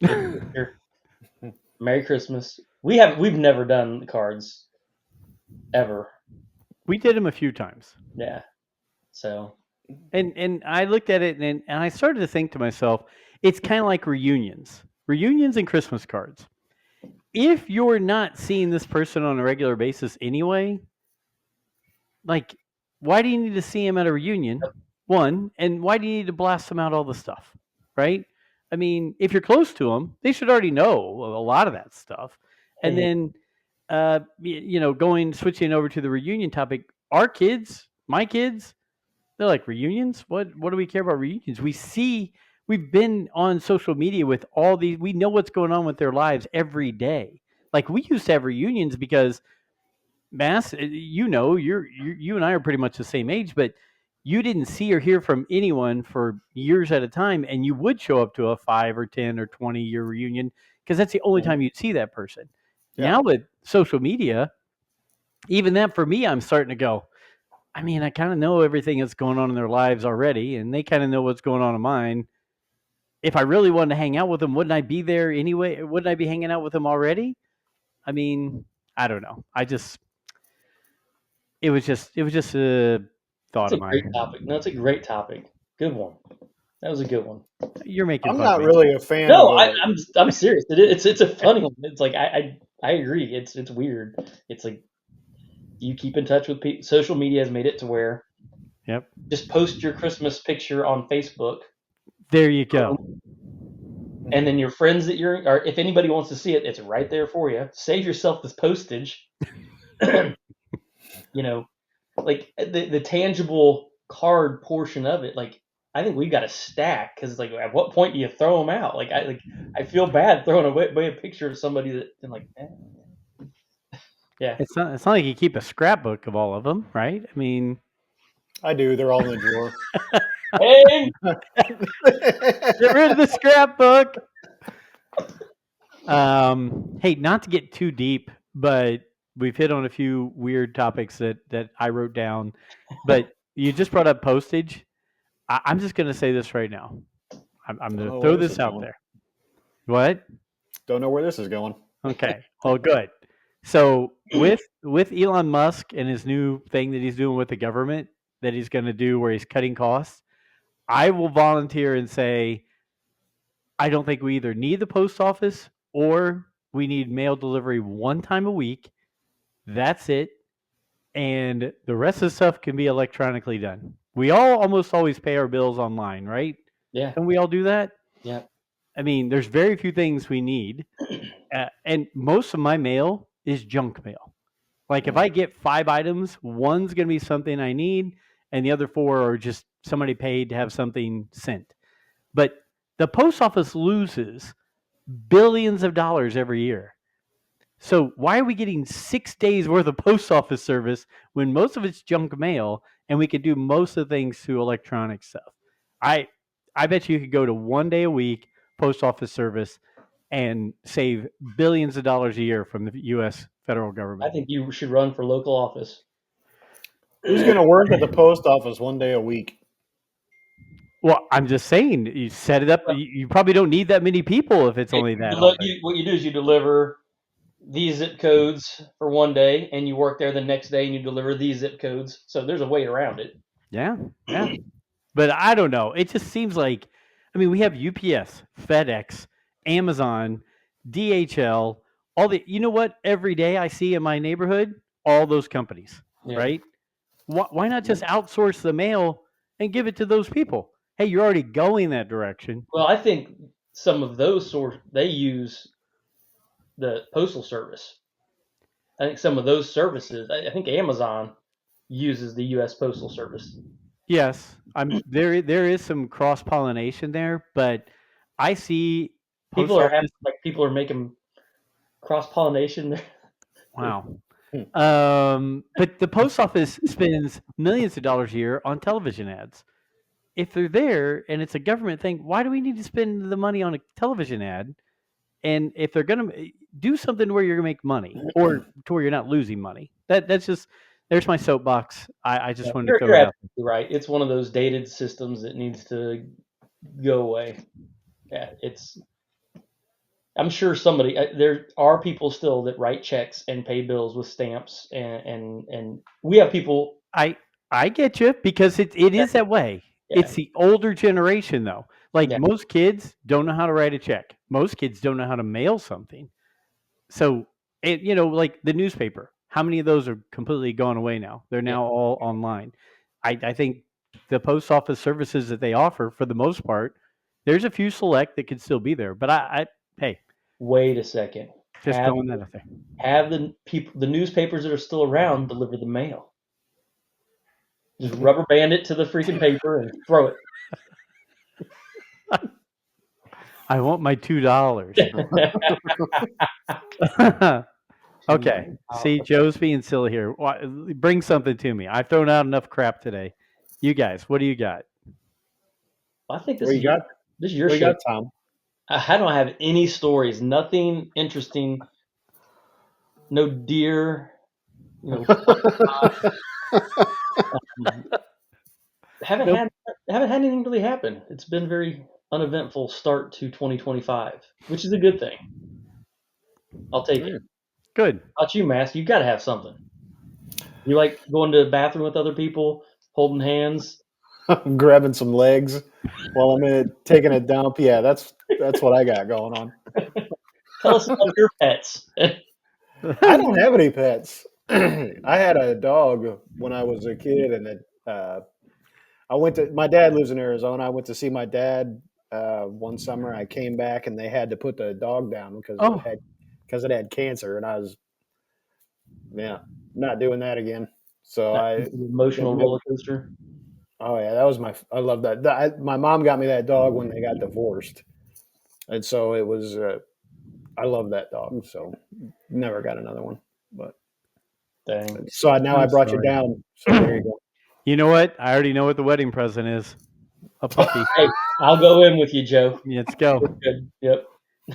C: Here. Merry Christmas. We've never done the cards ever.
B: We did them a few times.
C: Yeah. So
B: And I looked at it and I started to think to myself, it's kind of like reunions and Christmas cards. If you're not seeing this person on a regular basis anyway, like, why do you need to see him at a reunion? One, and why do you need to blast them out all the stuff, right? I mean, if you're close to them, they should already know a lot of that stuff. And then, switching over to the reunion topic, our kids, my kids, they're like, reunions? What do we care about reunions? We've been on social media with all these, we know what's going on with their lives every day. Like, we used to have reunions because Mass, you and I are pretty much the same age, but you didn't see or hear from anyone for years at a time, and you would show up to a 5 or 10 or 20-year reunion because that's the only time you'd see that person.
D: Yeah.
B: Now with social media, even that, for me, I'm starting to go, I mean, I kind of know everything that's going on in their lives already, and they kind of know what's going on in mine. If I really wanted to hang out with them, wouldn't I be there anyway? Wouldn't I be hanging out with them already? I mean, I don't know. It was just a thought
C: that's a
B: of mine.
C: great topic. No, it's a great topic. Good one. That was a good one.
B: You're making
D: I'm
B: fun
D: not
B: of me.
D: really a fan.
C: No,
D: of
C: I'm serious. It's a funny one. It's like I agree. It's weird. It's like you keep in touch with people. Social media has made it to where
B: Yep.
C: just post your Christmas picture on Facebook,
B: There you go.
C: and then your friends or if anybody wants to see it, it's right there for you. Save yourself this postage. like the tangible card portion of it. Like I think we've got to stack because like at what point do you throw them out? Like I feel bad throwing away a picture of somebody that and like yeah.
B: It's not like you keep a scrapbook of all of them, right? I mean,
D: I do. They're all in the drawer.
C: Hey,
B: get rid of the scrapbook. Hey, not to get too deep, but we've hit on a few weird topics that I wrote down. But you just brought up postage. I'm just going to say this right now. I'm going to throw this out there. What?
D: Don't know where this is going.
B: Okay. Oh, good. So with Elon Musk and his new thing that he's doing with the government that he's going to do where he's cutting costs, I will volunteer and say I don't think we either need the post office or we need mail delivery one time a week. That's it. And the rest of the stuff can be electronically done. We all almost always pay our bills online, right?
C: yeah,
B: Can we all do that?
C: yeah.
B: I mean, there's very few things we need. And most of my mail is junk mail. Like if I get 5 items, one's going to be something I need, and the other 4 are just somebody paid to have something sent. But the post office loses billions of dollars every year. So why are we getting 6 days worth of post office service when most of it's junk mail and we could do most of the things through electronic stuff? I bet you could go to 1 day a week post office service and save billions of dollars a year from the U.S. federal
C: I
B: government.
C: think you should run for local office.
D: Who's going to work at the post office 1 day a week?
B: Well, I'm just saying, you set it up. You probably don't need that many people if it's only that.
C: What you do is you deliver these zip codes for 1 day, and you work there the next day, and you deliver these zip codes. So there's a way around it.
B: Yeah. But I don't know. It just seems like, I mean, we have UPS, FedEx, Amazon, DHL, all the, you know what? Every day I see in my neighborhood, all those companies,
C: Yeah.
B: right? Why not just outsource the mail and give it to those people? Hey, you're already going that direction.
C: Well, I think some of those they use the postal service. I think some of those services. I think Amazon uses the U.S. Postal Service.
B: Yes, there is some cross pollination there, but I see
C: People are having, like people are making cross pollination.
B: Wow. But the post office spends millions of dollars a year on television ads. If they're there and it's a government thing, why do we need to spend the money on a television ad? And if they're going to do something where you're going to make money or to where you're not losing money, that's just, there's my soapbox. I just wanted to throw it out.
C: Right. It's one of those dated systems that needs to go away. Yeah, I'm sure there are people still that write checks and pay bills with stamps, and we have people.
B: I get you because it is that way.
C: Yeah.
B: It's the older generation though. Like
C: Yeah.
B: most kids don't know how to write a check. Most kids don't know how to mail something. So, like the newspaper, how many of those are completely gone away now? They're now all online. I think the post office services that they offer, for the most part, there's a few select that could still be there. But hey,
C: wait a second.
B: Just throwing that out there.
C: Have the newspapers that are still around deliver the mail. Just rubber band it to the freaking paper and throw it.
B: I want my $2. Okay. See, Joe's being silly here. Bring something to me. I've thrown out enough crap today. You guys, what do you got?
C: I think this
D: What
C: is
D: you got?
C: this is your
D: What you
C: show.
D: got, Tom?
C: I don't have any stories. Nothing interesting. No deer. Haven't had anything really happen. It's been very uneventful start to 2025, which is a good thing. I'll take it.
B: Good.
C: How about you, Mask? You got to have something. You like going to the bathroom with other people, holding hands,
D: I'm grabbing some legs while I'm taking a dump. Yeah, that's what I got going on.
C: Tell us about your pets.
D: I don't have any pets. I had a dog when I was a kid, and my dad lives in Arizona. I went to see my dad one summer. I came back, and they had to put the dog down because it had cancer, and I was, not doing that again. So
C: Emotional roller coaster.
D: Oh yeah, that was I love that. My mom got me that dog when they got divorced, and so it was. I love that dog, so never got another one. But
C: Dang.
D: so now I
B: I'm
D: brought you
B: sorry.
D: down. So there you go.
B: You know what? I already know what the wedding present is. A puppy.
C: Hey, I'll go in with you, Joe.
B: Let's go.
C: Good. Yep.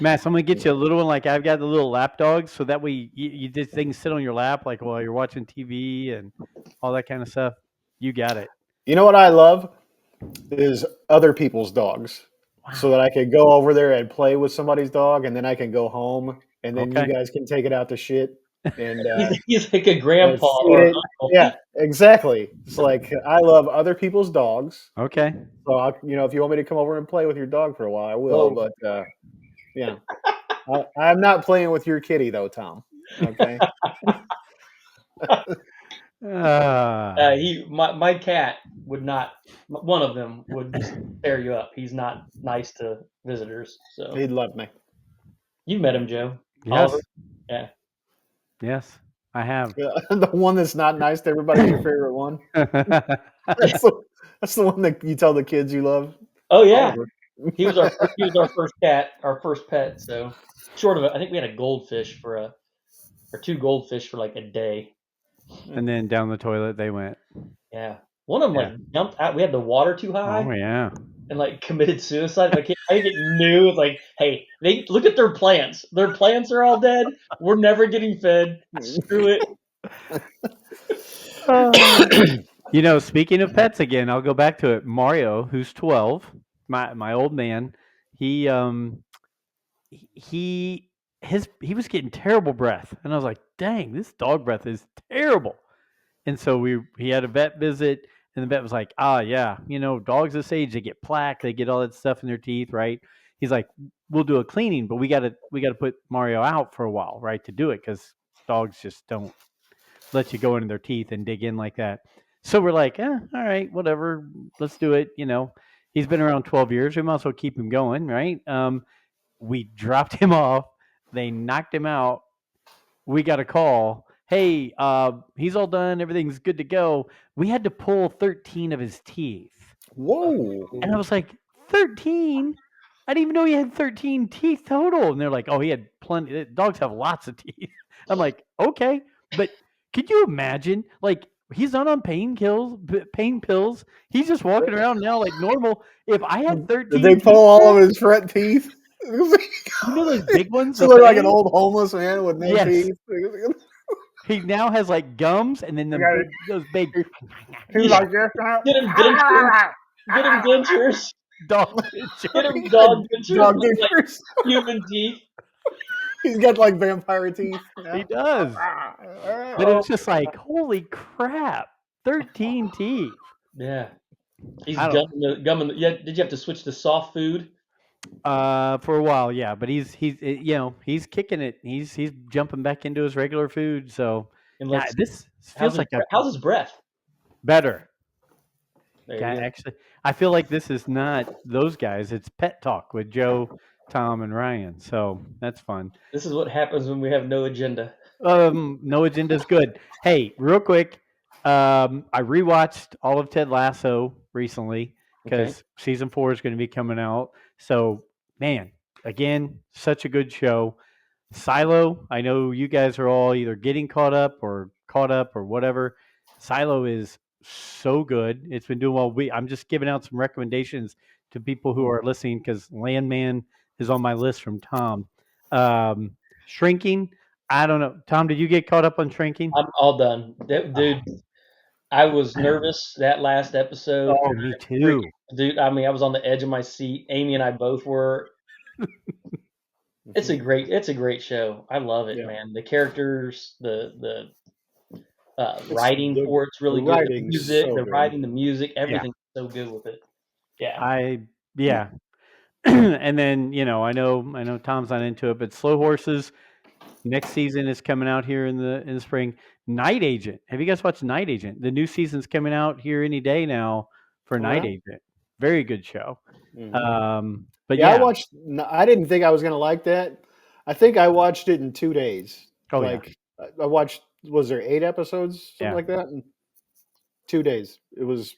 B: Matt, I'm gonna get you a little one like I've got the little lap dogs, so that way you just things sit on your lap like while you're watching TV and all that kind of stuff. You got it.
D: You know what I love is other people's dogs, so that I can go over there and play with somebody's dog, and then I can go home, and then
B: Okay.
D: you guys can take it out to shit. And
C: He's like a grandpa
D: feed
C: or
D: it.
C: uncle.
D: Yeah, exactly. It's like I love other people's dogs.
B: Okay.
D: So if you want me to come over and play with your dog for a while, I will.
C: Oh.
D: But I'm not playing with your kitty though, Tom. Okay.
C: My cat would not. One of them would just tear you up. He's not nice to visitors. So
D: He'd love me.
C: you met him, Joe.
B: Yes.
C: Oliver? Yeah.
B: Yes, I have.
D: The one that's not nice to everybody is your favorite one. That's the one that you tell the kids you love.
C: Oh yeah.
D: Oliver.
C: He was our first cat, our first pet. So short of it, I think we had a goldfish or two goldfish for like a day.
B: And then down the toilet they went.
C: Yeah. One of them like jumped out. We had the water too high.
B: Oh yeah.
C: And like committed suicide. I think it knew like, hey, they look at their plants. Their plants are all dead. We're never getting fed. Screw it.
B: You know, speaking of pets again, I'll go back to it. Mario, who's 12, my old man, he was getting terrible breath, and I was like, dang, this dog breath is terrible. And so he had a vet visit, and the vet was like, yeah, dogs this age, they get plaque, they get all that stuff in their teeth, right? He's like, we'll do a cleaning, but we got to put Mario out for a while, right, to do it, because dogs just don't let you go into their teeth and dig in like that. So we're like, all right, whatever, let's do it. He's been around 12 years. We might as well keep him going, right? We dropped him off. They knocked him out. We got a call. Hey, he's all done. Everything's good to go. We had to pull 13 of his teeth.
D: Whoa.
B: And I was like, 13? I didn't even know he had 13 teeth total. And they're like, oh, he had plenty. Dogs have lots of teeth. I'm like, okay. But could you imagine? Like, he's not on pain pills. He's just walking around now like normal. If I had 13
D: Did they pull all of his front teeth?
B: You know those big ones?
D: So they're like an old homeless man with no teeth.
B: He now has like gums and then those big
D: He's like this.
C: Get him dentures. Get him dentures.
B: dog
C: Get him dog dentures.
D: Dog
C: with, like,
D: dentures.
C: human teeth.
D: He's got like vampire teeth.
B: He does. But it's just like, holy crap, 13 teeth.
C: Yeah. He's gumming. Yeah. Did you have to switch to soft food?
B: For a while, yeah. But he's kicking it. He's jumping back into his regular food. So this feels like
C: how's his breath?
B: Better.
C: There you go.
B: Actually, I feel like this is not those guys. It's Pet Talk with Joe, Tom, and Ryan. So that's fun.
C: This is what happens when we have no agenda.
B: No agenda is good. Hey, real quick, I rewatched all of Ted Lasso recently because season 4 is going to be coming out. So, man, again, such a good show. Silo, I know you guys are all either getting caught up or whatever. Silo is so good. It's been doing well. I'm just giving out some recommendations to people who are listening because Landman is on my list from Tom. Shrinking, I don't know. Tom, did you get caught up on Shrinking?
C: I'm all done. Dude, I was nervous that last episode.
B: Oh, me too.
C: Dude, I mean, I was on the edge of my seat. Amy and I both were. It's a great show. I love it, man. The characters, the writing for it's really good. The music, writing, the music, everything's so good with it. Yeah.
B: And then, I know Tom's not into it, but Slow Horses next season is coming out here in the spring. Night Agent. Have you guys watched Night Agent? The new season's coming out here any day now for Night Agent. Very good show.
D: Mm-hmm.
B: But
D: I watched. I didn't think I was going to like that. I think I watched it in 2 days.
B: Oh,
D: I watched. Was there 8 episodes? Something like that. And 2 days. It was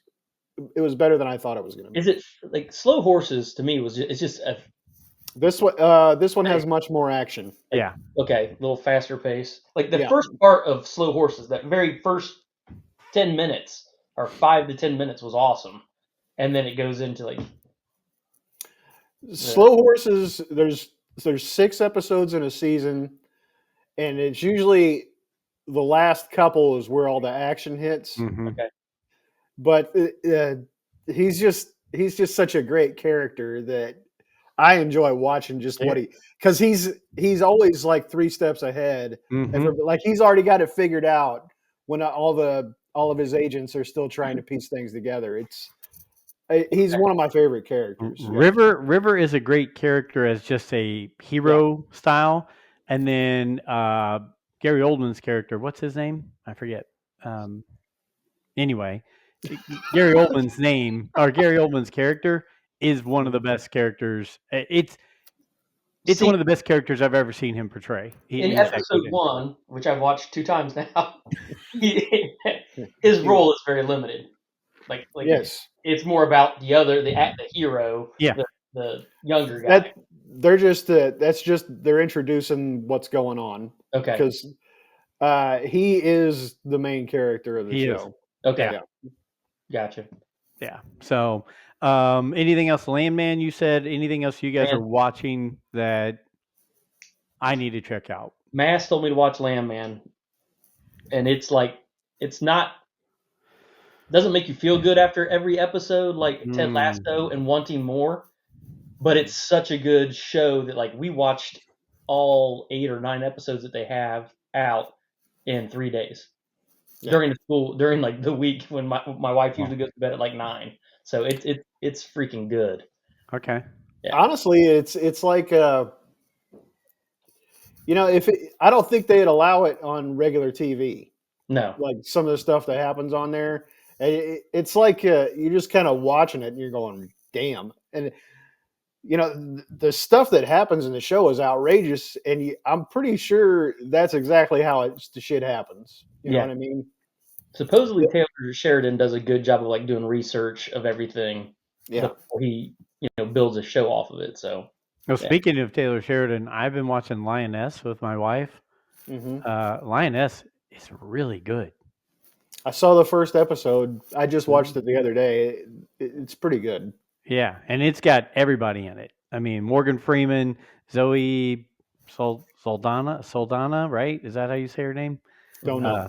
D: better than I thought it was going to be.
C: Is it like Slow Horses to me it's just a
D: This one has much more action.
B: Yeah.
C: okay, a little faster pace. Like the
D: Yeah.
C: first part of Slow Horses, that very first 10 minutes or 5 to 10 minutes was awesome. And then it goes into like
D: Slow Horses, there's 6 episodes in a season, and it's usually the last couple is where all the action hits.
B: Mhm.
C: okay.
D: But he's just such a great character that I enjoy watching just what because he's always like 3 steps ahead.
B: Mhm.
D: Like he's already got it figured out when all of his agents are still trying to piece things together. He's one of my favorite characters. Yeah.
B: River is a great character as just a hero style, and then Gary Oldman's character, what's his name? I forget. Anyway, Gary Oldman's character is one of the best characters. It's
C: See,
B: one of the best characters I've ever seen him portray.
C: in
B: He's
C: episode
B: actually good.
C: 1, which I've watched 2 times now, his role is very limited. Like
D: Yes.
C: it's more about the hero,
B: Yeah.
C: the younger guy.
D: They're introducing what's going on
C: Okay.
D: because he is the main character of the
B: He is.
D: show.
C: Okay.
D: Yeah.
C: Gotcha.
B: Yeah. So, anything else, Landman? You said anything else you guys are watching that I need to check out?
C: Mass told me to watch Landman, and it's like doesn't make you feel good after every episode like Ted Lasso and wanting more, but it's such a good show that like we watched all 8 or 9 episodes that they have out in 3 days during like the week when my wife usually goes to bed at like 9. So it's freaking good.
B: Okay.
C: Yeah.
D: Honestly, it's like I don't think they'd allow it on regular TV.
C: No.
D: Like some of the stuff that happens on there, it's like you're just kind of watching it and you're going, "Damn!" And the stuff that happens in the show is outrageous, and I'm pretty sure that's exactly how the shit happens. You know what I mean?
C: Supposedly Taylor Sheridan does a good job of like doing research of everything before he builds a show off of it. So
B: Well, speaking of Taylor Sheridan, I've been watching Lioness with my wife.
D: Mm-hmm.
B: Lioness is really good.
D: I saw the first episode. I just watched it the other day. It's pretty good.
B: Yeah, and it's got everybody in it. I mean, Morgan Freeman, Zoe Saldana, right? Is that how you say her name?
D: Don't know.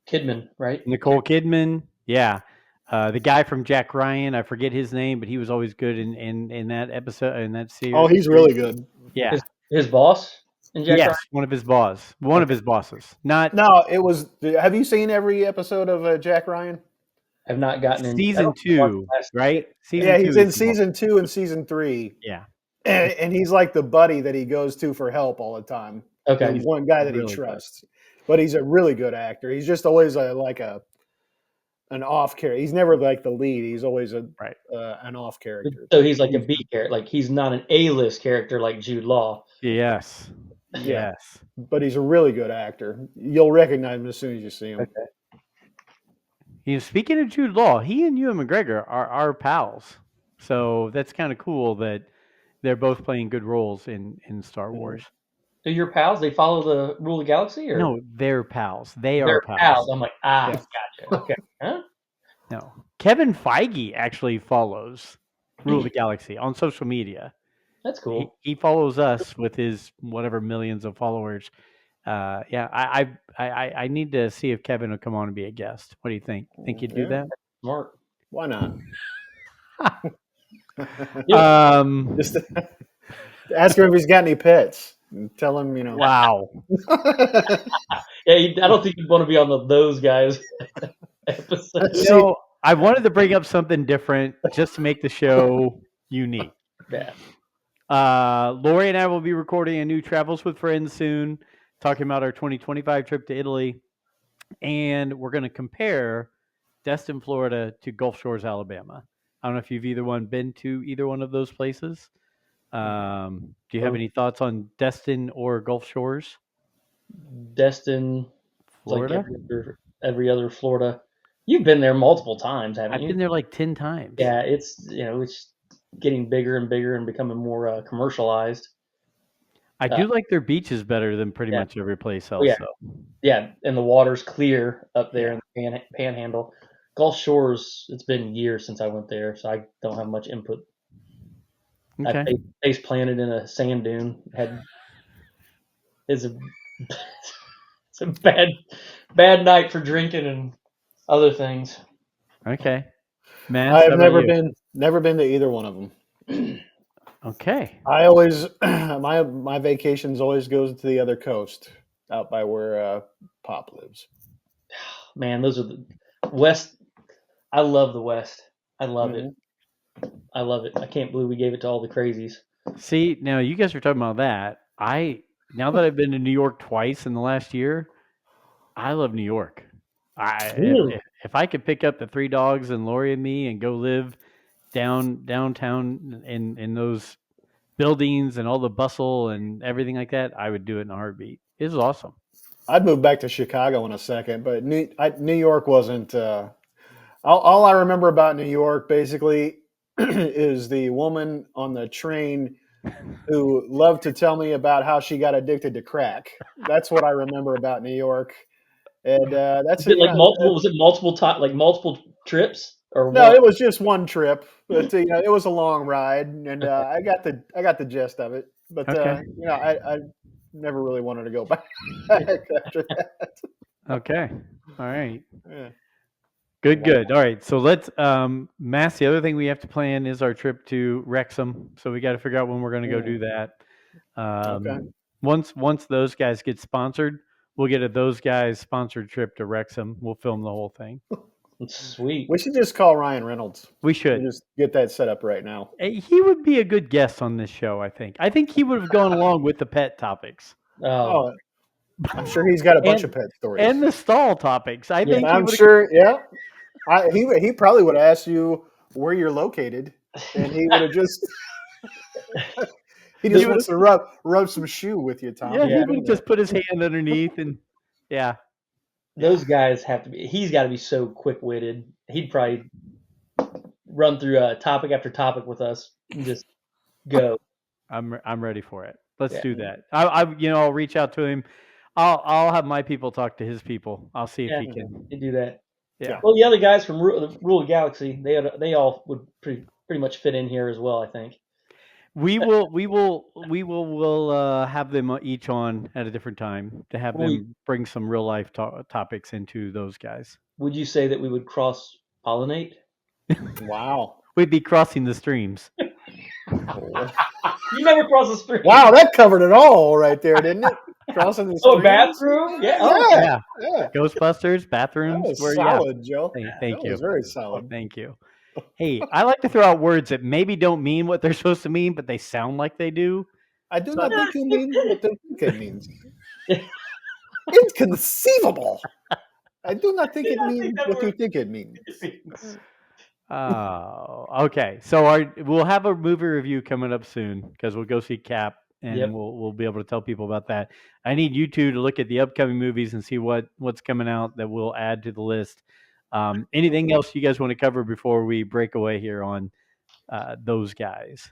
C: Kidman, right?
B: Nicole Kidman. Yeah. The guy from Jack Ryan, I forget his name, but he was always good in that episode, in that series.
D: Oh, he's really good.
B: Yeah.
C: His boss in Jack Ryan?
B: One of his bosses. Not
D: No, it was. Have you seen every episode of Jack Ryan?
C: I've not gotten in
B: season 2, right? Season 2.
D: He's in season 2 and season 3.
B: Yeah.
D: And he's like the buddy that he goes to for help all the time.
C: Okay.
D: He's one guy that
B: really
D: he trusts. But he's a really good actor. He's just always an off character. He's never like the lead. He's always an off character.
C: So he's like a B character. Like he's not an A-list character like Jude Law.
B: Yes.
D: Yeah. Yes. But he's a really good actor. You'll recognize him as soon as you see him.
C: Okay.
B: Speaking of Jude Law, he and Ewan McGregor are pals. So that's kind of cool that they're both playing good roles in Star Wars.
C: So your pals, they follow the Rule of the Galaxy? Or?
B: No, they're pals. They're
C: pals. I'm like, gotcha. Okay. Huh?
B: No. Kevin Feige actually follows Rule of the Galaxy on social media.
C: That's cool.
B: He follows us with his whatever millions of followers. I need to see if Kevin will come on and be a guest. What do you think? Think you'd do that?
C: Smart.
D: Why not? Just ask him if he's got any pets. And tell him,
B: Wow.
C: I don't think you'd want to be on those guys episode.
B: I wanted to bring up something different just to make the show unique.
C: Yeah.
B: Lori and I will be recording a new Travels with Friends soon, talking about our 2025 trip to Italy. And we're going to compare Destin, Florida to Gulf Shores, Alabama. I don't know if you've been to either one of those places. Do you have any thoughts on Destin or Gulf Shores?
C: Destin,
B: Florida?
C: like every other Florida. You've been there multiple times, haven't
B: I've
C: you?
B: been there like 10 times.
C: Yeah, it's getting bigger and bigger and becoming more commercialized.
B: I do like their beaches better than pretty
C: Yeah.
B: much every place
C: Oh,
B: else.
C: yeah.
B: So.
C: Yeah, and the water's clear up there
B: Yeah.
C: in the Panhandle. Gulf Shores, it's been years since I went there, so I don't have much input.
B: Okay.
C: I face planted in a sand dune. It's a it's a bad night for drinking and other things.
B: Okay. Mass,
D: I
B: how
D: have
B: about you?
D: never been to either one of them.
B: Okay.
D: I always my vacations always goes to the other coast, out by where Pop lives.
C: Man, those are the West. I love the West. I love it. I love it. I can't believe we gave it to all the crazies.
B: See, now you guys are talking about that. Now that I've been to New York twice in the last year, I love New York. If I could pick up the 3 dogs and Lori and me and go live downtown in those buildings and all the bustle and everything like that, I would do it in a heartbeat. It was awesome.
D: I'd move back to Chicago in a second, but New York wasn't. All I remember about New York basically is the woman on the train who loved to tell me about how she got addicted to crack. That's what I remember about New York, and that's
C: Was it
D: it.
C: like multiple? Was it multiple trips or
D: No,
C: one?
D: it was just one trip, but it was a long ride, and I got the gist of it. But
B: Okay.
D: I never really wanted to go back after that.
B: Okay. All right.
D: Yeah.
B: Good. All right. So let's Mass, the other thing we have to plan is our trip to Wrexham. So we got to figure out when we're going to go do that.
D: Okay.
B: Once those guys get sponsored, we'll get a those guys sponsored trip to Wrexham. We'll film the whole thing.
C: Sweet.
D: We should just call Ryan Reynolds.
B: We should.
D: Just get that set up right now.
B: He would be a good guest on this show, I think. I think he would have gone along with the pet topics.
D: Oh, I'm sure he's got a bunch of pet stories.
B: And the stall topics. I think
D: I'm sure, yeah. He probably would have asked you where you're located, and he would have just he just wants to rub some shoe with you, Tom.
B: Yeah, he would just put his hand underneath and yeah.
C: Those guys have to be. He's got to be so quick-witted. He'd probably run through topic after topic with us and just go.
B: I'm ready for it. Let's do that. I'll reach out to him. I'll have my people talk to his people. I'll see if he can
C: do that.
B: Yeah.
C: Well, the other guys from Rule of Galaxy, they all would pretty much fit in here as well, I think.
B: We will have them each on at a different time to have them bring some real life topics into those guys.
C: Would you say that we would cross pollinate?
D: Wow.
B: We'd be crossing the streams.
C: You never cross the stream.
D: Wow, that covered it all right there, didn't it? Crossing the streams.
C: Oh, bathroom?
D: Yeah.
B: Ghostbusters, bathrooms.
D: That was solid, Joe.
B: Thank you.
D: Was very solid.
B: Thank you. Hey, I like to throw out words that maybe don't mean what they're supposed to mean, but they sound like they do.
D: I do not think you mean what they think it means. Inconceivable. I do not think it means what you think it means.
B: Oh, okay. So we'll have a movie review coming up soon because we'll go see Cap and we'll be able to tell people about that. I need you two to look at the upcoming movies and see what's coming out that we'll add to the list. Anything else you guys want to cover before we break away here on those guys?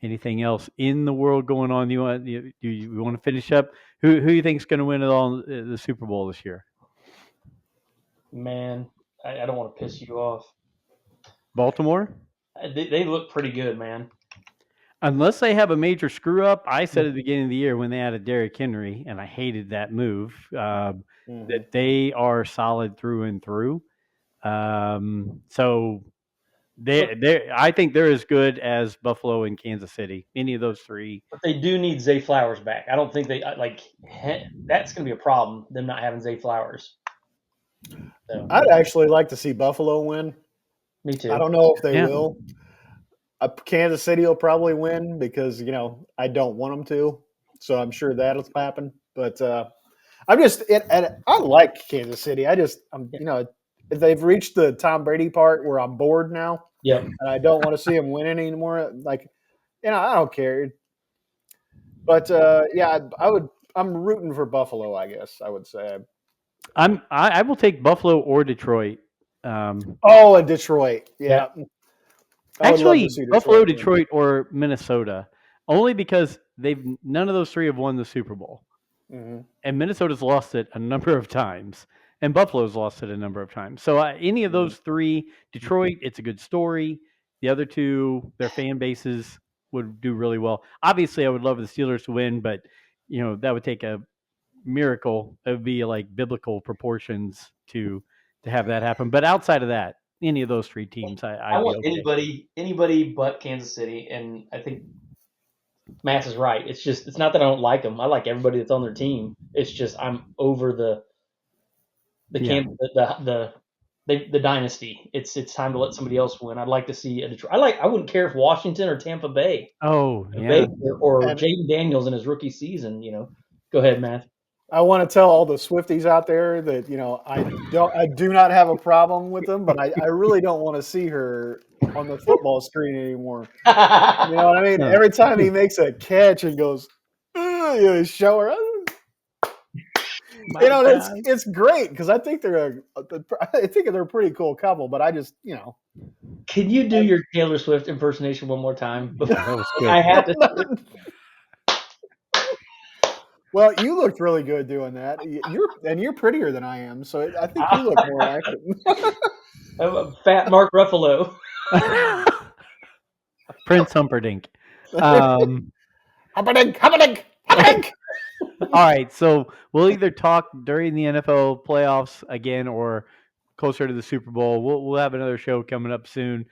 B: Anything else in the world going on? You want to finish up? Who you think's going to win it all the Super Bowl this year?
C: Man, I don't want to piss you off.
B: Baltimore?
C: They look pretty good, man.
B: Unless they have a major screw up, I said at the beginning of the year when they added Derrick Henry, and I hated that move, that they are solid through and through. So I think they're as good as Buffalo and Kansas City. Any of those three.
C: But they do need Zay Flowers back. I don't think that's going to be a problem. Them not having Zay Flowers. So.
D: I'd actually like to see Buffalo win.
C: Me too.
D: I don't know if they will. Kansas City will probably win because I don't want them to, so I'm sure that'll happen. But I like Kansas City. They've reached the Tom Brady part where I'm bored now.
C: Yeah,
D: and I don't want to see him win anymore. I don't care. But I'm rooting for Buffalo. I guess I would say
B: I will take Buffalo or Detroit.
D: Oh, and Detroit. Yeah. I would love
B: Actually,
D: to see
B: Buffalo,
D: win.
B: Detroit, or Minnesota, only because none of those three have won the Super Bowl,
D: Mhm.
B: and Minnesota's lost it a number of times, and Buffalo's lost it a number of times. So any of those three, Detroit, it's a good story. The other two, their fan bases would do really well. Obviously, I would love the Steelers to win, but that would take a miracle. It would be like biblical proportions to have that happen. But outside of that, any of those three teams,
C: I
B: I'd be
C: want
B: okay.
C: anybody but Kansas City, and I think Matt is right. It's not that I don't like them. I like everybody that's on their team. It's just I'm over the
B: Yeah.
C: the dynasty. It's time to let somebody else win. I'd like to see a Detroit. I wouldn't care if Washington or Tampa Bay,
B: Oh, yeah.
C: Baker or
D: And-
C: Jaden Daniels in his rookie season. Go ahead, Matt.
D: I want to tell all the Swifties out there that I do not have a problem with them, but I really don't want to see her on the football screen anymore. You know what I mean?
B: No.
D: Every time he makes a catch and goes, show her. It's great because I think they're a pretty cool couple. But I just
C: Can you do your Taylor Swift impersonation one more time?
B: That was good.
C: I have to.
D: Well, you looked really good doing that. You're prettier than I am, so I think you look more accurate.
C: Fat Mark Ruffalo.
B: Prince Humperdinck.
D: Humperdinck.
B: All right, so we'll either talk during the NFL playoffs again or closer to the Super Bowl. We'll have another show coming up soon.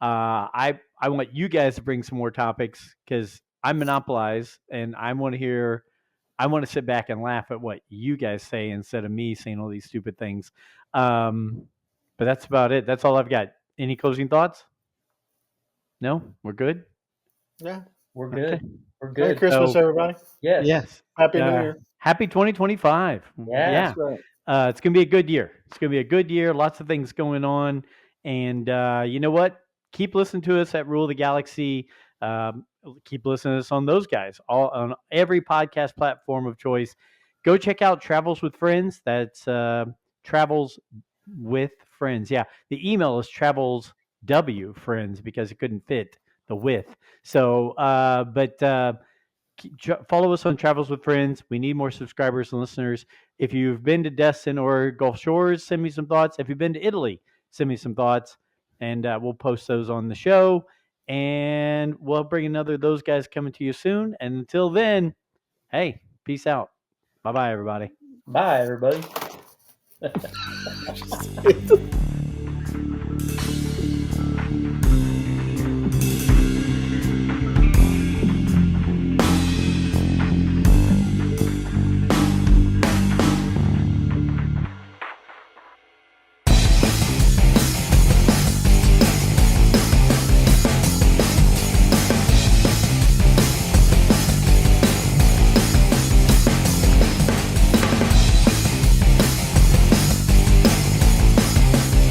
B: I want you guys to bring some more topics because I monopolize and I want to sit back and laugh at what you guys say instead of me saying all these stupid things. But that's about it. That's all I've got. Any closing thoughts? No, we're good.
D: Yeah,
C: We're good.
B: Okay.
C: We're
D: Merry
C: good.
D: Christmas, everybody.
C: Yes.
B: Yes.
D: Happy New Year.
B: Happy 2025.
C: Yeah.
B: Yeah.
D: That's right.
B: It's going to be a good year. It's going to be a good year. Lots of things going on. And you know what? Keep listening to us at Rule of the Galaxy. Keep listening to us on those guys, all on every podcast platform of choice. Go check out Travels with Friends. That's Travels with Friends. Yeah. The email is TravelsWFriends because it couldn't fit the with. So, follow us on Travels with Friends. We need more subscribers and listeners. If you've been to Destin or Gulf Shores, send me some thoughts. If you've been to Italy, send me some thoughts, and we'll post those on the show. And we'll bring another of those guys coming to you soon. And until then, hey, peace out. Bye-bye, everybody.
C: Bye, everybody.